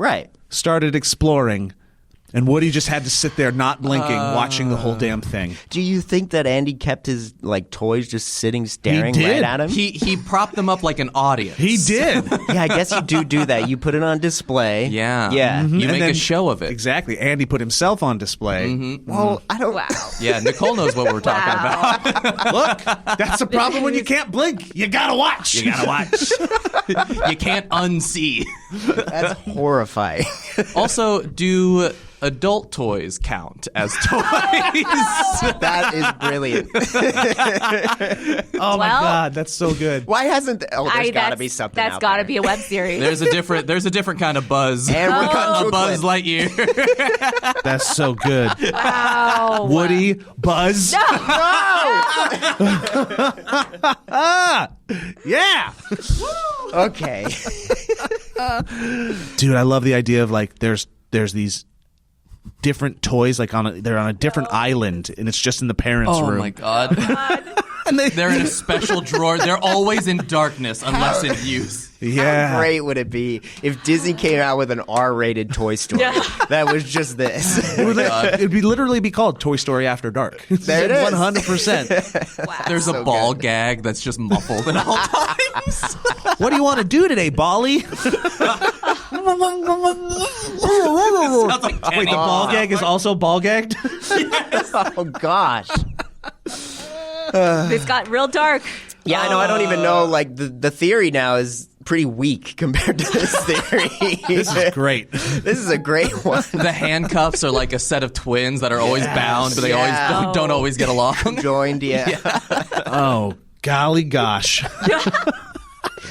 Speaker 2: started exploring, and Woody just had to sit there not blinking, watching the whole damn thing.
Speaker 1: Do you think that Andy kept his toys just sitting staring right at him?
Speaker 4: He propped them up like an audience.
Speaker 2: He did.
Speaker 1: Yeah, I guess you do that. You put it on display.
Speaker 4: Yeah.
Speaker 1: Mm-hmm.
Speaker 4: You make a show of it.
Speaker 2: Exactly. Andy put himself on display.
Speaker 1: Mm-hmm. Well, I don't...
Speaker 3: Wow.
Speaker 4: Yeah, Nicole knows what we're talking about.
Speaker 2: Look, that's the problem when you can't blink. You gotta watch.
Speaker 4: You can't unsee.
Speaker 1: That's horrifying.
Speaker 4: Also, do adult toys count as toys?
Speaker 1: That is brilliant.
Speaker 2: Oh my God, that's so good.Hy
Speaker 1: hasn't? There's got to be something.
Speaker 3: That's got to be a web series.
Speaker 4: There's a different kind of Buzz.
Speaker 1: And we're cutting
Speaker 4: a Buzz Lightyear.
Speaker 2: That's so good.
Speaker 3: Wow.
Speaker 2: Woody, Buzz.
Speaker 1: No.
Speaker 2: Yeah.
Speaker 1: Okay.
Speaker 2: Dude, I love the idea of there's these different toys they're on a different island and it's just in the parents' room.
Speaker 4: Oh my God. And they're in a special drawer. They're always in darkness unless in use.
Speaker 2: Yeah.
Speaker 1: How great would it be if Disney came out with an R-rated Toy Story that was just this?
Speaker 2: It'd literally be called Toy Story After Dark.
Speaker 1: There it is.
Speaker 2: 100%.
Speaker 3: Wow.
Speaker 4: There's a ball gag that's just muffled at all times.
Speaker 2: What do you want to do today, Bally?
Speaker 4: Sounds like
Speaker 2: Wait, the ball gag is also ball gagged?
Speaker 4: Yes.
Speaker 1: Oh, gosh.
Speaker 3: This got real dark.
Speaker 1: Yeah, I know. I don't even know. The theory now is pretty weak compared to this theory.
Speaker 2: This is great.
Speaker 1: This is a great one.
Speaker 4: The handcuffs are like a set of twins that are always bound, but they always don't always get along.
Speaker 1: Joined,
Speaker 2: Oh, golly gosh.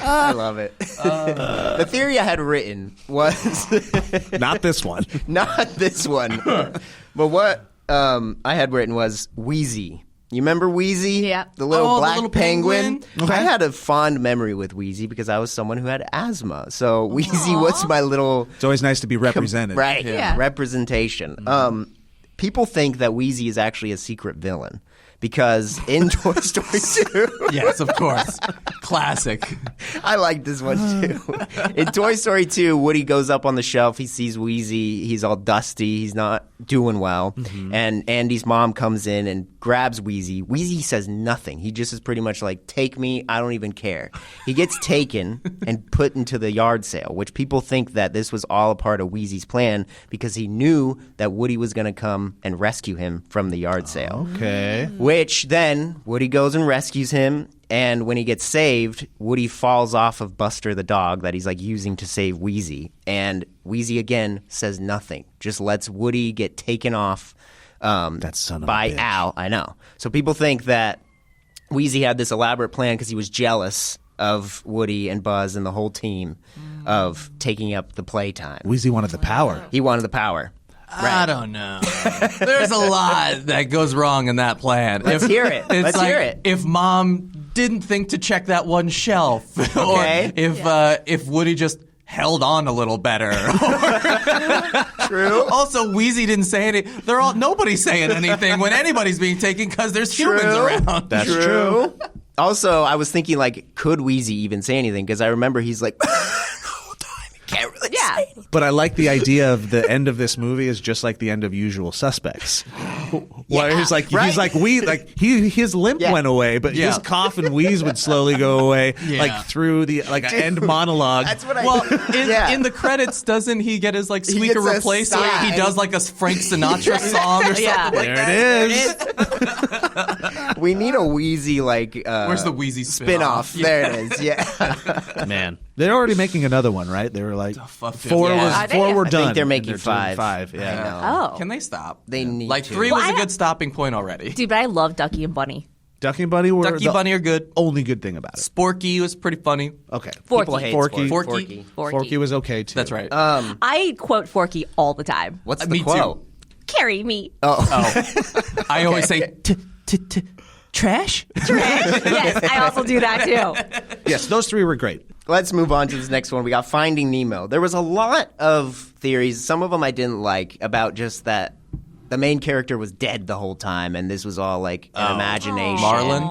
Speaker 1: I love it. The theory I had written was...
Speaker 2: Not this one.
Speaker 1: Not this one. But what I had written was Wheezy. You remember Wheezy?
Speaker 3: Yeah.
Speaker 1: The little black
Speaker 4: little
Speaker 1: penguin?
Speaker 2: Okay.
Speaker 1: I had a fond memory with Wheezy because I was someone who had asthma. So Wheezy was my little...
Speaker 2: It's always nice to be represented.
Speaker 1: Right.
Speaker 3: Yeah.
Speaker 1: Representation. People think that Wheezy is actually a secret villain. Because in Toy Story 2...
Speaker 4: Yes, of course. Classic.
Speaker 1: I like this one, too. In Toy Story 2, Woody goes up on the shelf. He sees Wheezy. He's all dusty. He's not doing well. Mm-hmm. And Andy's mom comes in and grabs Wheezy. Wheezy says nothing. He just is pretty much like, take me. I don't even care. He gets taken and put into the yard sale, which people think that this was all a part of Wheezy's plan because he knew that Woody was going to come and rescue him from the yard sale.
Speaker 2: Okay.
Speaker 1: Which then Woody goes and rescues him, And when he gets saved, Woody falls off of Buster the dog that he's like using to save Wheezy. And Wheezy again says nothing, just lets Woody get taken off
Speaker 2: that son of
Speaker 1: by
Speaker 2: a bitch.
Speaker 1: Al. I know. So people think that Wheezy had this elaborate plan because he was jealous of Woody and Buzz and the whole team of taking up the playtime.
Speaker 2: Wheezy wanted the power.
Speaker 1: He wanted the power.
Speaker 4: I don't know. There's a lot that goes wrong in that plan.
Speaker 1: Let's hear it. Let's hear it.
Speaker 4: If Mom didn't think to check that one shelf,
Speaker 1: Okay.
Speaker 4: or if Woody just held on a little better.
Speaker 1: True.
Speaker 4: Also, Wheezy didn't say anything. Nobody's saying anything when anybody's being taken because there's humans around.
Speaker 2: That's true.
Speaker 1: Also, I was thinking, like, could Wheezy even say anything? Because I remember he's like, can't really say anything.
Speaker 2: But I like the idea of the end of this movie is just like the end of Usual Suspects. Where he's like, his limp went away, but his cough and wheeze would slowly go away, like through the end monologue.
Speaker 1: That's what I.
Speaker 4: Well, in the credits, doesn't he get his like speaker
Speaker 1: gets a
Speaker 4: replaced? So
Speaker 1: sign.
Speaker 4: he does like a Frank Sinatra song or something.
Speaker 3: Yeah.
Speaker 4: Like
Speaker 2: There it is.
Speaker 1: We need a Wheezy like.
Speaker 4: Where's the Wheezy
Speaker 1: spin-off?
Speaker 4: spin-off?
Speaker 1: There it is. Yeah.
Speaker 2: Man, they're already making another one, right? They were like
Speaker 4: fuck
Speaker 2: four
Speaker 1: yeah.
Speaker 2: were
Speaker 1: I
Speaker 2: done.
Speaker 1: think they're
Speaker 2: and
Speaker 1: making
Speaker 2: doing
Speaker 1: five.
Speaker 2: Yeah.
Speaker 3: Oh.
Speaker 4: Can they stop?
Speaker 1: They need
Speaker 4: like
Speaker 1: to.
Speaker 4: 3 was
Speaker 3: Well,
Speaker 4: a good stopping point already.
Speaker 3: Dude, but I love Ducky and Bunny.
Speaker 2: Ducky and Bunny were
Speaker 4: Ducky and Bunny are good.
Speaker 2: only good thing about it.
Speaker 4: Sporky was pretty funny.
Speaker 2: Okay.
Speaker 1: People hate
Speaker 2: Forky.
Speaker 1: Forky.
Speaker 2: Forky was okay too.
Speaker 4: That's right.
Speaker 3: I quote Forky all the time.
Speaker 1: What's
Speaker 4: Me
Speaker 1: the
Speaker 4: too.
Speaker 1: quote?
Speaker 3: Carry me.
Speaker 4: I always say trash.
Speaker 3: Yes, I also do that too.
Speaker 2: Yes, those three were great.
Speaker 1: Let's move on to this next one. We got Finding Nemo. There was a lot of theories. Some of them I didn't like about just that the main character was dead the whole time, and this was all like an imagination.
Speaker 4: Marlin?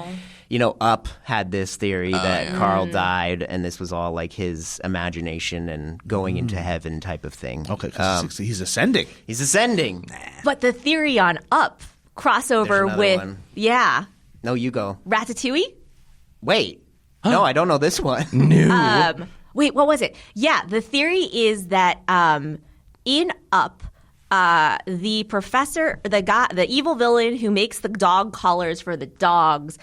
Speaker 1: You know, Up had this theory that Carl died, and this was all like his imagination and going into heaven type of thing.
Speaker 2: Okay, 'cause he's ascending.
Speaker 1: He's ascending.
Speaker 3: But the theory on Up
Speaker 1: There's
Speaker 3: crossover
Speaker 1: another
Speaker 3: with
Speaker 1: one. No, you go.
Speaker 3: Ratatouille.
Speaker 1: Wait. No, I don't know this one.
Speaker 3: Wait, what was it? Yeah, the theory is that in Up, the professor, the evil villain who makes the dog collars for the dogs,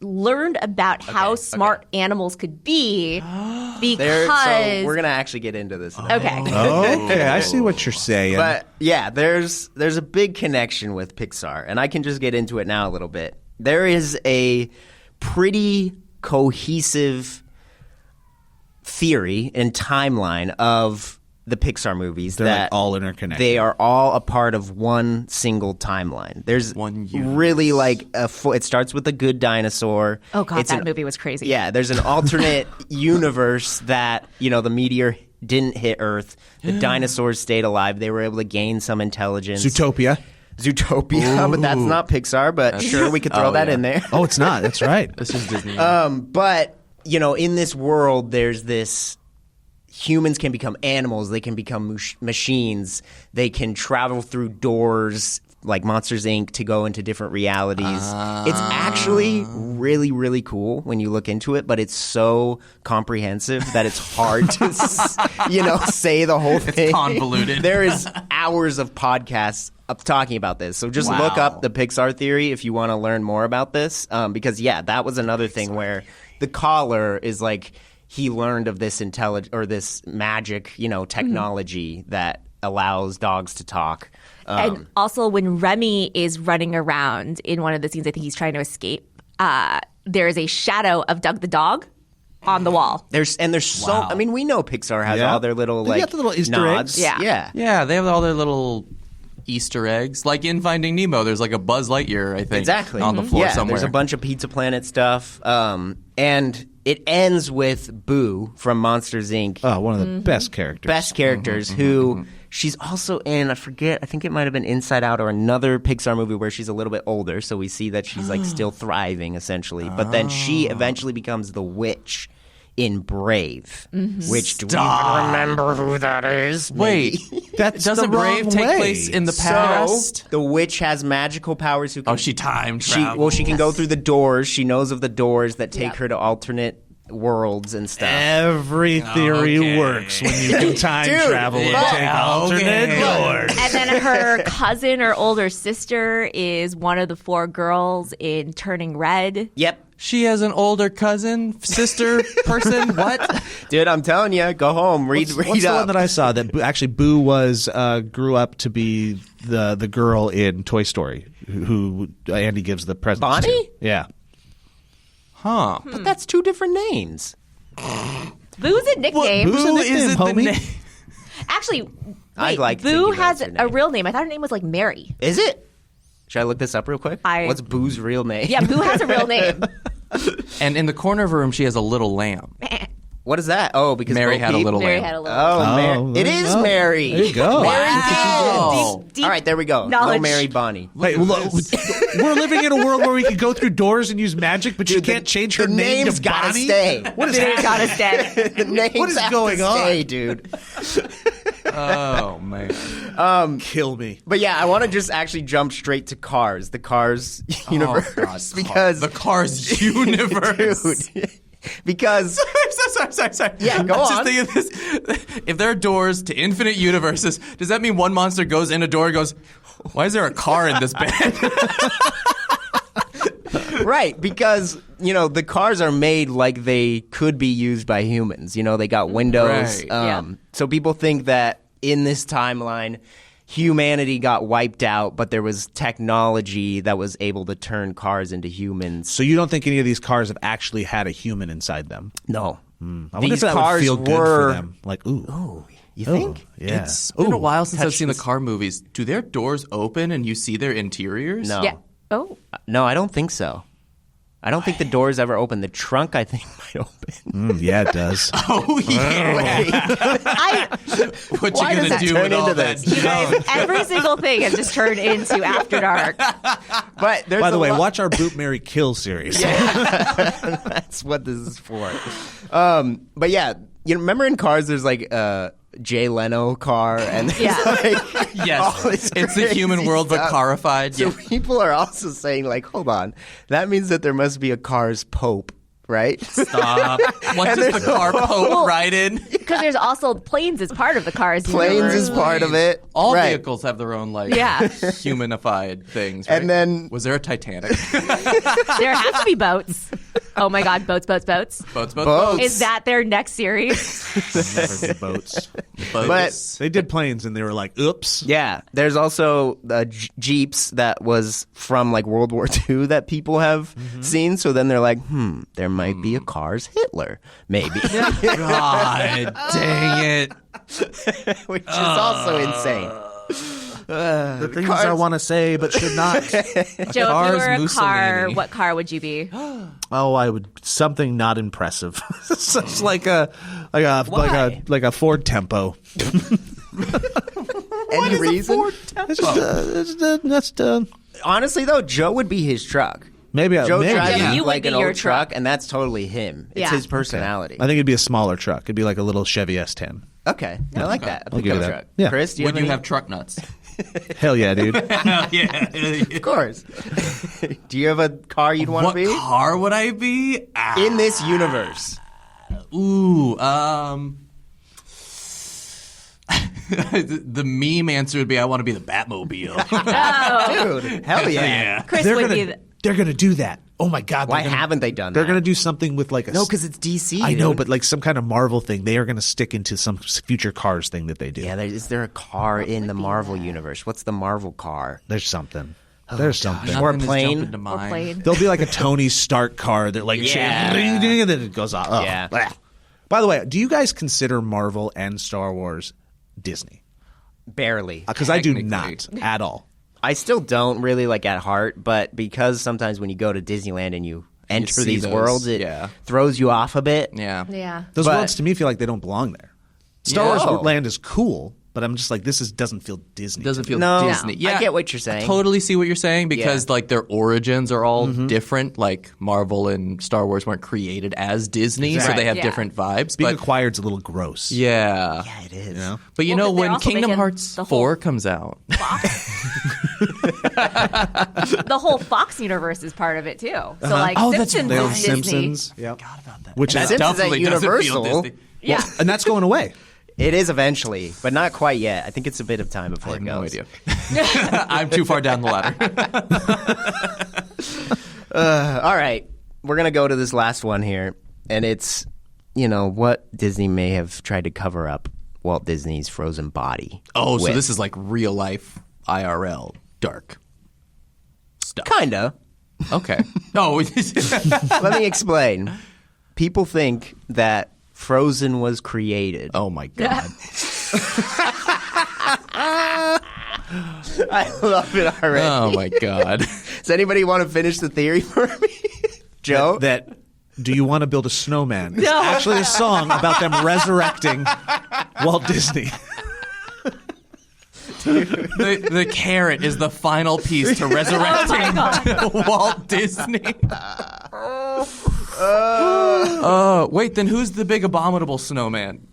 Speaker 3: learned about how smart animals could be because.
Speaker 1: So we're gonna actually get into this.
Speaker 3: Okay.
Speaker 2: Okay, I see what you're saying.
Speaker 1: But yeah, there's a big connection with Pixar, and I can just get into it now a little bit. There is a pretty cohesive theory and timeline of the Pixar movies
Speaker 2: They're
Speaker 1: that
Speaker 2: like all interconnected.
Speaker 1: They are all a part of one single timeline. There's
Speaker 4: One universe.
Speaker 1: really like it starts with a good dinosaur.
Speaker 3: Oh god,
Speaker 1: It's
Speaker 3: that
Speaker 1: an-
Speaker 3: movie was crazy.
Speaker 1: Yeah, there's an alternate universe that, you know, the meteor didn't hit Earth. The dinosaurs stayed alive. They were able to gain some intelligence.
Speaker 2: Zootopia.
Speaker 1: Zootopia, but that's not Pixar, but sure, we could throw that in there.
Speaker 2: Oh, it's not. That's right.
Speaker 4: This is Disney.
Speaker 1: But, you know, in this world, there's this humans can become animals, they can become machines, they can travel through doors like Monsters, Inc. to go into different realities. It's actually really, really cool when you look into it, but it's so comprehensive that it's hard to, say the whole thing.
Speaker 4: It's convoluted.
Speaker 1: There is hours of podcasts up talking about this. So just look up the Pixar theory if you want to learn more about this. Because, that was another thing where the collar is like he learned of this this magic, technology that allows dogs to talk.
Speaker 3: And also, when Remy is running around in one of the scenes, I think he's trying to escape. There is a shadow of Doug the dog on the wall.
Speaker 1: There's so. I mean, we know Pixar has all their little
Speaker 2: They got the little Easter
Speaker 1: nods.
Speaker 2: eggs.
Speaker 1: Yeah.
Speaker 4: Yeah, they have all their little Easter eggs. Like in Finding Nemo, there's like a Buzz Lightyear, I think,
Speaker 1: Exactly.
Speaker 4: on the floor somewhere.
Speaker 1: There's a bunch of Pizza Planet stuff. And it ends with Boo from Monsters, Inc.
Speaker 2: Oh, one of the best characters.
Speaker 1: Best characters who she's also in, I think it might have been Inside Out or another Pixar movie where she's a little bit older. So we see that she's like still thriving essentially. But then she eventually becomes the witch in Brave, which do we even remember who that is?
Speaker 4: Wait,
Speaker 2: That's
Speaker 4: doesn't
Speaker 2: the wrong
Speaker 4: Brave take
Speaker 2: way.
Speaker 4: place in the past?
Speaker 1: So the witch has magical powers. Who can,
Speaker 4: She time travels.
Speaker 1: she can go through the doors. She knows of the doors that take her to alternate worlds and stuff.
Speaker 2: Every theory works when you can time travel and take alternate doors.
Speaker 3: And then her cousin or older sister is one of the 4 girls in Turning Red.
Speaker 1: Yep.
Speaker 4: She has an older cousin, sister, person. What?
Speaker 1: Dude, I'm telling you, go home, read
Speaker 2: What's
Speaker 1: up.
Speaker 2: the one that I saw that actually Boo was grew up to be the girl in Toy Story who Andy gives the presents
Speaker 1: Bonnie?
Speaker 2: to? Yeah.
Speaker 4: Huh.
Speaker 1: But that's 2 different names.
Speaker 3: Boo's a nickname.
Speaker 2: Boo's a nickname,
Speaker 4: isn't the
Speaker 2: homie.
Speaker 4: name.
Speaker 3: Actually,
Speaker 1: I
Speaker 3: wait,
Speaker 1: like
Speaker 3: Boo
Speaker 1: thinking
Speaker 3: has
Speaker 1: that's her
Speaker 3: a
Speaker 1: name.
Speaker 3: real name. I thought her name was like Mary.
Speaker 1: Is it? Should I look this up real quick? What's Boo's real name?
Speaker 3: Yeah, Boo has a real name.
Speaker 4: And in the corner of her room, she has a little lamb.
Speaker 1: What is that? Oh, because
Speaker 4: Mary
Speaker 1: Bo
Speaker 4: had a
Speaker 1: Peep?
Speaker 4: little
Speaker 3: Mary
Speaker 4: lamb.
Speaker 3: had a little.
Speaker 1: Oh, Mary.
Speaker 2: there
Speaker 1: It
Speaker 2: you
Speaker 1: is
Speaker 2: go.
Speaker 1: Mary.
Speaker 2: There you go.
Speaker 4: Wow.
Speaker 3: Deep
Speaker 1: All right, there we go.
Speaker 3: knowledge.
Speaker 1: No Mary Bonnie.
Speaker 2: Wait, we're living in a world where we can go through doors and use magic, but you can't change her
Speaker 1: the
Speaker 2: name
Speaker 1: name's
Speaker 2: to
Speaker 1: gotta
Speaker 2: Bonnie?
Speaker 1: stay.
Speaker 2: What is
Speaker 3: Name's
Speaker 2: happening?
Speaker 3: gotta stay.
Speaker 1: The names
Speaker 2: What is
Speaker 1: have
Speaker 2: going
Speaker 1: to
Speaker 2: on?
Speaker 1: stay, dude.
Speaker 4: Oh, man.
Speaker 2: Kill me.
Speaker 1: But yeah, I want to just actually jump straight to Cars, the Cars universe,
Speaker 4: God,
Speaker 1: because
Speaker 4: the Cars universe.
Speaker 1: dude, because
Speaker 4: Sorry.
Speaker 1: Yeah, go
Speaker 4: I'm
Speaker 1: on.
Speaker 4: just thinking this. If there are doors to infinite universes, does that mean one monster goes in a door and goes, why is there a car in this bed?
Speaker 1: right, because the cars are made like they could be used by humans. They got windows.
Speaker 4: Right.
Speaker 1: So people think that in this timeline, humanity got wiped out, but there was technology that was able to turn cars into humans.
Speaker 2: So you don't think any of these cars have actually had a human inside them?
Speaker 1: No.
Speaker 2: I wonder
Speaker 1: These
Speaker 2: if that
Speaker 1: cars
Speaker 2: would feel good
Speaker 1: were-
Speaker 2: for them. Like, ooh.
Speaker 1: Oh, you think?
Speaker 2: Yeah.
Speaker 4: It's been a while since I've
Speaker 1: touch
Speaker 4: seen
Speaker 1: this.
Speaker 4: the car movies. Do their doors open and you see their interiors?
Speaker 1: No.
Speaker 3: Yeah. Oh.
Speaker 1: No, I don't think so. I don't think the doors ever open. The trunk, I think, might open.
Speaker 2: Yeah, it does.
Speaker 4: Oh, yeah. What
Speaker 1: Why
Speaker 4: you
Speaker 1: does
Speaker 4: gonna
Speaker 1: that
Speaker 4: do
Speaker 1: turn
Speaker 4: with all
Speaker 1: into
Speaker 4: that
Speaker 1: this?
Speaker 3: You guys, every single thing has just turned into After Dark.
Speaker 1: But there's
Speaker 2: By the
Speaker 1: a
Speaker 2: way,
Speaker 1: lot-
Speaker 2: watch our Boot, Marry, Kill series.
Speaker 1: That's what this is for. But yeah, remember in Cars, there's like a Jay Leno car, and there's like
Speaker 4: Yes.
Speaker 1: all this
Speaker 4: It's the human
Speaker 1: crazy
Speaker 4: world, but
Speaker 1: stuff.
Speaker 4: carified.
Speaker 1: So
Speaker 4: Yeah.
Speaker 1: people are also saying like, hold on, that means that there must be a Cars Pope, right?
Speaker 4: Stop. What
Speaker 1: And
Speaker 4: does the
Speaker 1: there's
Speaker 4: car
Speaker 1: a whole-
Speaker 4: pope ride in?
Speaker 3: Because there's also planes as part of the Cars
Speaker 1: Planes
Speaker 3: universe.
Speaker 1: is part of it.
Speaker 4: All
Speaker 1: right.
Speaker 4: vehicles have their own
Speaker 3: Yeah.
Speaker 4: humanified things. Right?
Speaker 1: And then
Speaker 4: was there a Titanic?
Speaker 3: There have to be boats. Oh my God, boats.
Speaker 4: Boats.
Speaker 3: Is that their next series?
Speaker 2: Never did boats.
Speaker 1: But
Speaker 2: They did planes, and they were like, oops.
Speaker 1: yeah, there's also Jeeps that was from like World War II that people have seen. So then they're like, there might be a Cars Hitler, maybe,
Speaker 4: God dang it.
Speaker 1: which is also insane.
Speaker 2: The things I want to say but should not.
Speaker 3: Joe, if you
Speaker 4: Cars
Speaker 3: were a car,
Speaker 4: Mussolini.
Speaker 3: what car would you be?
Speaker 2: Oh, I would something not impressive, such like a Ford Tempo.
Speaker 1: Any reason?
Speaker 2: That's
Speaker 1: Honestly, though, Joe would be his truck.
Speaker 2: maybe
Speaker 1: Joe drives
Speaker 3: Yeah, you would
Speaker 1: like
Speaker 3: be
Speaker 1: an
Speaker 3: your
Speaker 1: old truck,
Speaker 3: truck.
Speaker 1: and that's totally him. It's
Speaker 3: Yeah.
Speaker 1: his personality.
Speaker 2: I think it'd be a smaller truck. It'd be like a little Chevy S10.
Speaker 1: Okay, I like that. A
Speaker 2: I'll give
Speaker 1: pickup
Speaker 2: you that.
Speaker 1: truck.
Speaker 2: Yeah.
Speaker 1: Chris, do you
Speaker 4: Would
Speaker 1: have
Speaker 4: you
Speaker 1: any-
Speaker 4: have truck nuts?
Speaker 2: Hell yeah, dude.
Speaker 1: Of course. Do you have a car you'd want to
Speaker 4: What
Speaker 1: be
Speaker 4: car would I be?
Speaker 1: in this universe?
Speaker 4: Ooh, the meme answer would be I want to be the Batmobile.
Speaker 1: Dude, hell yeah.
Speaker 3: Chris
Speaker 2: they're
Speaker 3: would
Speaker 2: gonna
Speaker 3: be. The,
Speaker 2: they're gonna do that. Oh my god!
Speaker 1: Why
Speaker 2: they're gonna-
Speaker 1: haven't they done
Speaker 2: They're
Speaker 1: that?
Speaker 2: gonna do something with like a
Speaker 1: No, because it's DC.
Speaker 2: I know,
Speaker 1: dude.
Speaker 2: but like some kind of Marvel thing. They are gonna stick into some future Cars thing that they do.
Speaker 1: Yeah, is there a car in the Marvel universe? What's the Marvel car?
Speaker 2: There's something. There's something.
Speaker 1: Or a
Speaker 4: Nothing is
Speaker 1: plane.
Speaker 4: jumping to mind.
Speaker 3: plane.
Speaker 2: There'll be like a Tony Stark car that like
Speaker 1: Yeah.
Speaker 2: and then it goes off. Oh.
Speaker 1: Yeah.
Speaker 2: Blah. By the way, do you guys consider Marvel and Star Wars Disney?
Speaker 1: Barely.
Speaker 2: Because I do
Speaker 4: Technically.
Speaker 2: not at all.
Speaker 1: I still don't really like at heart, but because sometimes when you go to Disneyland and you enter
Speaker 4: see
Speaker 1: these
Speaker 4: those,
Speaker 1: worlds, it
Speaker 4: yeah.
Speaker 1: throws you off a bit.
Speaker 4: Yeah.
Speaker 3: Yeah.
Speaker 2: Those
Speaker 1: But-
Speaker 2: worlds to me feel like they don't belong there. Star
Speaker 1: Yeah.
Speaker 2: Wars Land is cool, but I'm just like doesn't feel Disney.
Speaker 4: Doesn't feel
Speaker 1: No,
Speaker 4: Disney.
Speaker 1: I get what you're saying.
Speaker 4: I totally see what you're saying because
Speaker 1: Yeah.
Speaker 4: like their origins are all different. Like Marvel and Star Wars weren't created as Disney, so
Speaker 1: Exactly.
Speaker 4: they have
Speaker 3: Yeah.
Speaker 4: different vibes.
Speaker 2: Being
Speaker 4: But
Speaker 2: acquired's a little gross.
Speaker 4: yeah.
Speaker 1: Yeah, it is.
Speaker 2: You know?
Speaker 4: But you
Speaker 3: Well,
Speaker 4: know
Speaker 3: but they're
Speaker 4: when
Speaker 3: also
Speaker 4: Kingdom
Speaker 3: making
Speaker 4: Hearts
Speaker 3: the whole
Speaker 4: 4 comes out,
Speaker 3: The whole Fox universe is part of it too. So like Simpsons is Disney.
Speaker 2: Simpsons. Yeah.
Speaker 4: Forgot about that.
Speaker 2: Which is
Speaker 1: Simpsons at Universal.
Speaker 3: Yeah.
Speaker 2: And that's going away.
Speaker 1: It is eventually, but not quite yet. I think it's a bit of time before it goes.
Speaker 4: No idea. I'm too far down the ladder.
Speaker 1: All right. We're going to go to this last one here. And it's, what Disney may have tried to cover up Walt Disney's frozen body.
Speaker 4: Oh, so this is like real life IRL dark stuff.
Speaker 1: Kinda.
Speaker 4: Okay. Oh.
Speaker 1: Let me explain. People think that Frozen was created.
Speaker 4: Oh, my God.
Speaker 1: I love it already.
Speaker 4: Oh, my God.
Speaker 1: Does anybody want to finish the theory for me? Joe?
Speaker 2: That Do You Want to Build a Snowman is actually a song about them resurrecting Walt Disney.
Speaker 4: The carrot is the final piece to resurrecting Walt Disney. Wait, then who's the big abominable snowman?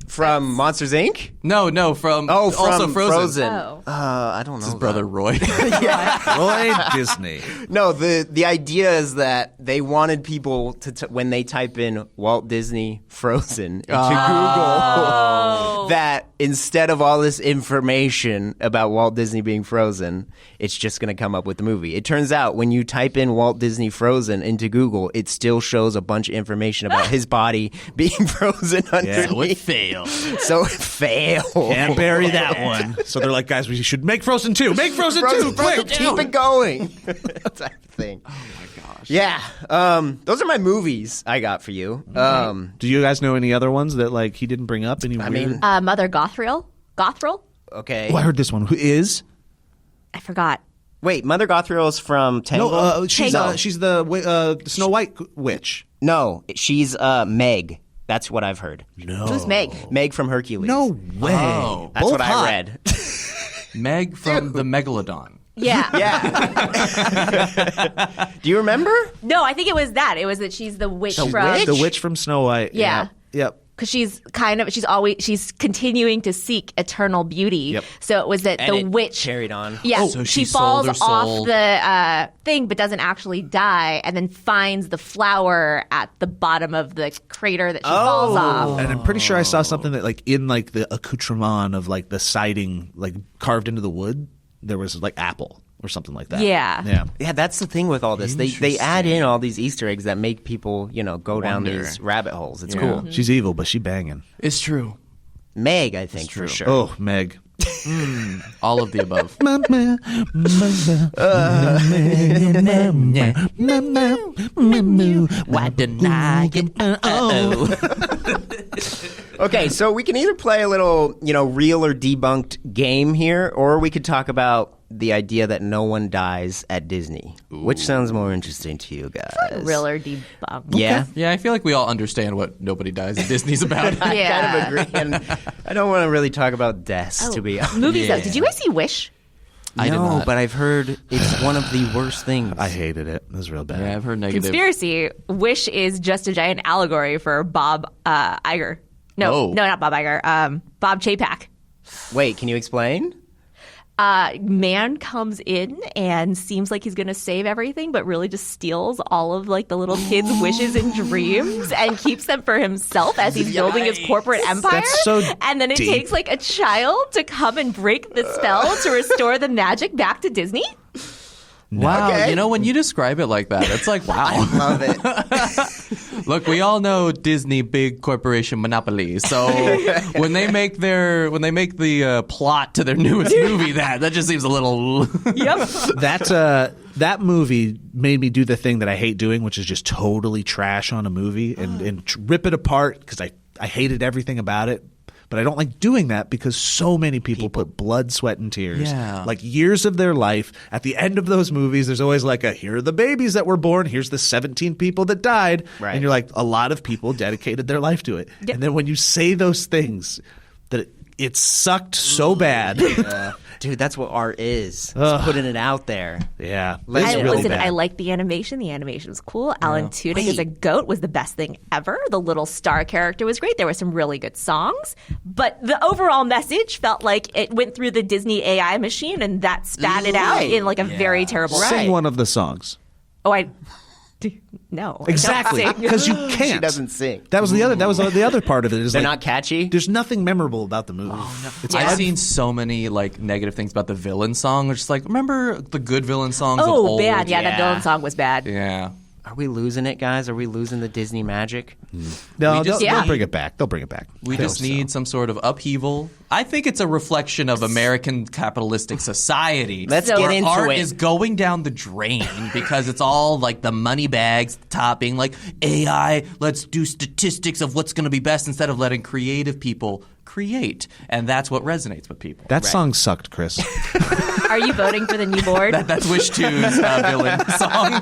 Speaker 1: From Monsters, Inc.?
Speaker 4: No, from also Frozen.
Speaker 1: I don't know.
Speaker 4: His brother Roy.
Speaker 2: Roy Disney.
Speaker 1: No, the idea is that they wanted people to when they type in Walt Disney Frozen into Google, that instead of all this information about Walt Disney being frozen, it's just going to come up with the movie. It turns out when you type in Walt Disney Frozen into Google, it still shows a bunch of information about his body being frozen underneath.
Speaker 4: So it failed.
Speaker 1: So it failed.
Speaker 2: Can't bury that one. So they're like, guys, we should make Frozen 2. Make Frozen 2, quick.
Speaker 1: Keep it going. Type of thing.
Speaker 4: Oh my gosh.
Speaker 1: Yeah. Those are my movies I got for you.
Speaker 2: Do you guys know any other ones that like he didn't bring up? Any weird?
Speaker 3: Mother Gothriel?
Speaker 1: Okay.
Speaker 2: Oh, I heard this one. Who is?
Speaker 3: I forgot.
Speaker 1: Wait, Mother Gothriel is from Tangled?
Speaker 2: No, she's
Speaker 3: Tangled.
Speaker 2: the Snow White witch.
Speaker 1: No, she's Meg. That's what I've heard.
Speaker 2: No.
Speaker 3: Who's Meg?
Speaker 1: Meg from Hercules.
Speaker 2: No way.
Speaker 4: Oh.
Speaker 1: That's what I read.
Speaker 4: Meg from the Megalodon.
Speaker 3: Yeah.
Speaker 1: Yeah. Do you remember?
Speaker 3: No, I think it was that. It was that she's the witch from
Speaker 2: The witch from Snow White.
Speaker 3: Yeah.
Speaker 2: Yep.
Speaker 3: Because she's continuing to seek eternal beauty.
Speaker 2: Yep.
Speaker 3: So it was that
Speaker 1: And
Speaker 3: the
Speaker 1: it
Speaker 3: witch
Speaker 1: carried on.
Speaker 3: Yeah,
Speaker 4: So
Speaker 3: she
Speaker 4: she sold
Speaker 3: falls
Speaker 4: her soul.
Speaker 3: off the thing, but doesn't actually die, and then finds the flower at the bottom of the crater that she falls off.
Speaker 2: And I'm pretty sure I saw something that like in like the accoutrement of like the siding like carved into the wood, there was like apple or something like that.
Speaker 3: Yeah.
Speaker 1: Yeah, that's the thing with all this. They add in all these Easter eggs that make people, go down these rabbit holes. It's cool.
Speaker 2: She's evil, but she banging.
Speaker 4: It's true.
Speaker 1: Meg, I think, for sure.
Speaker 2: Oh, Meg.
Speaker 4: All of the above.
Speaker 2: Why deny
Speaker 1: it? Okay, so we can either play a little, real or debunked game here, or we could talk about the idea that no one dies at Disney. Ooh. Which sounds more interesting to you guys?
Speaker 3: Real or debunked?
Speaker 1: Yeah.
Speaker 4: Yeah, I feel like we all understand what nobody dies at Disney's about.
Speaker 1: I kind of agree. And I don't want to really talk about deaths, to be honest.
Speaker 3: Movies, though. Did you guys see Wish?
Speaker 4: I did not.
Speaker 1: But I've heard it's one of the worst things.
Speaker 2: I hated it. It was real bad.
Speaker 4: Yeah, I've heard negative.
Speaker 3: Conspiracy. Wish is just a giant allegory for Bob Iger. No, not Bob Iger. Bob Chapek.
Speaker 1: Wait, can you explain?
Speaker 3: Man comes in and seems like he's going to save everything, but really just steals all of like the little kids' wishes and dreams and keeps them for himself as he's building his corporate empire.
Speaker 2: That's so
Speaker 3: and then it
Speaker 2: deep.
Speaker 3: takes like a child to come and break the spell to restore the magic back to Disney.
Speaker 4: Wow,
Speaker 1: Okay.
Speaker 4: When you describe it like that, it's like, wow.
Speaker 1: I love it.
Speaker 4: Look, we all know Disney, big corporation monopoly. So when they make the plot to their newest movie, that just seems a little.
Speaker 3: Yep.
Speaker 2: That movie made me do the thing that I hate doing, which is just totally trash on a movie and rip it apart because I hated everything about it. But I don't like doing that because so many people put blood, sweat, and tears, like years of their life. At the end of those movies, there's always like here are the babies that were born. Here's the 17 people that died. Right. And you're like, a lot of people dedicated their life to it. Yep. And then when you say those things, that it sucked so bad.
Speaker 1: Dude, that's what art is. It's putting it out there.
Speaker 2: Yeah.
Speaker 3: I liked the animation. The animation was cool. Alan Tudyk as a goat was the best thing ever. The little star character was great. There were some really good songs. But the overall message felt like it went through the Disney AI machine and that spat it out in like a very terrible way.
Speaker 2: Sing one of the songs.
Speaker 3: No.
Speaker 2: Exactly. Because you can't.
Speaker 1: She doesn't sing.
Speaker 2: That was the other part of it.
Speaker 1: They're not catchy?
Speaker 2: There's nothing memorable about the movie.
Speaker 4: I've seen so many like negative things about the villain song. It's just like, remember the good villain songs of
Speaker 3: Oh,
Speaker 4: old?
Speaker 3: bad. Yeah, that villain song was bad.
Speaker 4: Yeah.
Speaker 1: Are we losing it, guys? Are we losing the Disney magic?
Speaker 2: No, they'll bring it back. They'll bring it back.
Speaker 4: We just need some sort of upheaval. I think it's a reflection of American capitalistic society.
Speaker 1: Let's get into
Speaker 4: art
Speaker 1: it.
Speaker 4: is going down the drain because it's all like the money bags, the top being like AI, let's do statistics of what's going to be best instead of letting creative people create. And that's what resonates with people.
Speaker 2: That song sucked, Chris.
Speaker 3: Are you voting for the new board?
Speaker 4: That's Wish 2's villain song.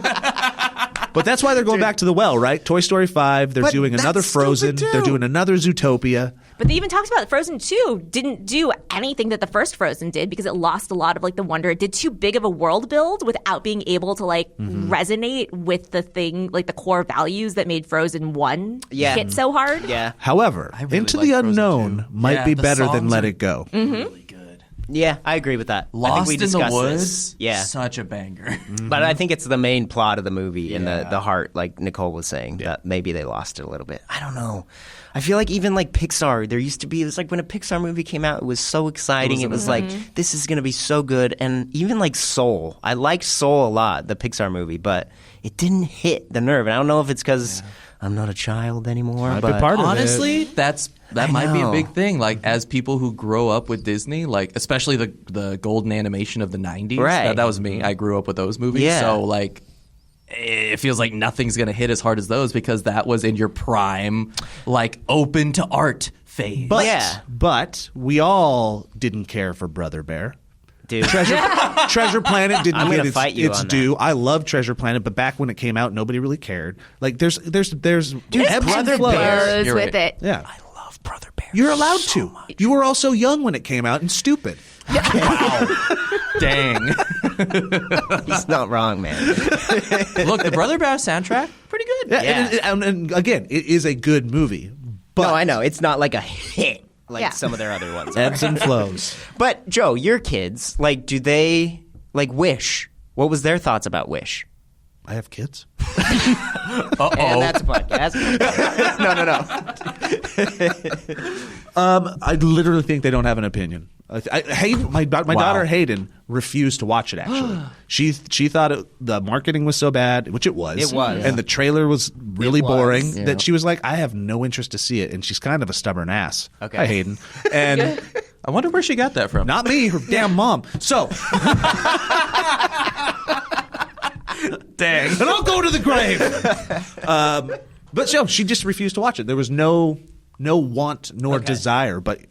Speaker 2: But that's why they're going back to the well, right? Toy Story 5, they're doing another Frozen, they're doing another Zootopia.
Speaker 3: But they even talked about Frozen 2 didn't do anything that the first Frozen did because it lost a lot of like the wonder. It did too big of a world build without being able to like resonate with the thing, like the core values that made Frozen 1 hit so hard.
Speaker 1: Yeah.
Speaker 2: However,
Speaker 4: really
Speaker 2: Into
Speaker 4: like
Speaker 2: the
Speaker 4: Frozen
Speaker 2: Unknown
Speaker 4: 2.
Speaker 2: might be
Speaker 4: the
Speaker 2: better than
Speaker 4: songs
Speaker 2: Let
Speaker 4: are
Speaker 2: It Go.
Speaker 4: Really good.
Speaker 1: Yeah, I agree with that. I think
Speaker 4: Lost
Speaker 1: we
Speaker 4: in the
Speaker 1: discussed
Speaker 4: Woods,
Speaker 1: this. Yeah.
Speaker 4: such a banger.
Speaker 1: But I think it's the main plot of the movie and the heart, like Nicole was saying, that maybe they lost it a little bit. I don't know. I feel like even like Pixar, there used to be, it was like when a Pixar movie came out, it was so exciting. It was like, this is going to be so good. And even like Soul, I liked Soul a lot, the Pixar movie, but it didn't hit the nerve. And I don't know if it's because I'm not a child anymore. But
Speaker 4: honestly, that might be a big thing. Like as people who grow up with Disney, like especially the golden animation of the 90s.
Speaker 1: Right.
Speaker 4: That was me. I grew up with those movies.
Speaker 1: Yeah.
Speaker 4: So like it feels like nothing's going to hit as hard as those because that was in your prime, like open to art phase.
Speaker 2: But we all didn't care for Brother Bear.
Speaker 1: Dude.
Speaker 2: Treasure Planet didn't get its due. I love Treasure Planet, but back when it came out, nobody really cared. Like there's ebbs and
Speaker 3: Brother
Speaker 2: flows.
Speaker 3: Bear
Speaker 4: You're
Speaker 3: with
Speaker 4: right.
Speaker 3: it.
Speaker 2: Yeah.
Speaker 1: I love Brother Bear.
Speaker 2: You're allowed to. You were also young when it came out and stupid.
Speaker 4: Wow. Dang.
Speaker 1: He's not wrong, man.
Speaker 4: Look, the Brother Bear soundtrack, pretty good.
Speaker 2: Yeah. And again, it is a good movie. But
Speaker 1: No, I know. It's not like a hit like some of their other ones.
Speaker 2: ebbs and flows.
Speaker 1: But Joe, your kids, like, do they like Wish? What was their thoughts about Wish?
Speaker 2: I have kids.
Speaker 1: And that's a podcast. No.
Speaker 2: I literally think they don't have an opinion. Hayden, my daughter Hayden refused to watch it. Actually, she thought the marketing was so bad, which it was.
Speaker 1: It was,
Speaker 2: and the trailer was really boring.
Speaker 1: Yeah.
Speaker 2: That she was like, I have no interest to see it, and she's kind of a stubborn ass.
Speaker 1: Okay.
Speaker 2: Hi, Hayden. And
Speaker 4: I wonder where she got that from.
Speaker 2: not me, her damn mom. So.
Speaker 4: Dang.
Speaker 2: And I'll go to the grave. But she just refused to watch it. There was no want nor desire. But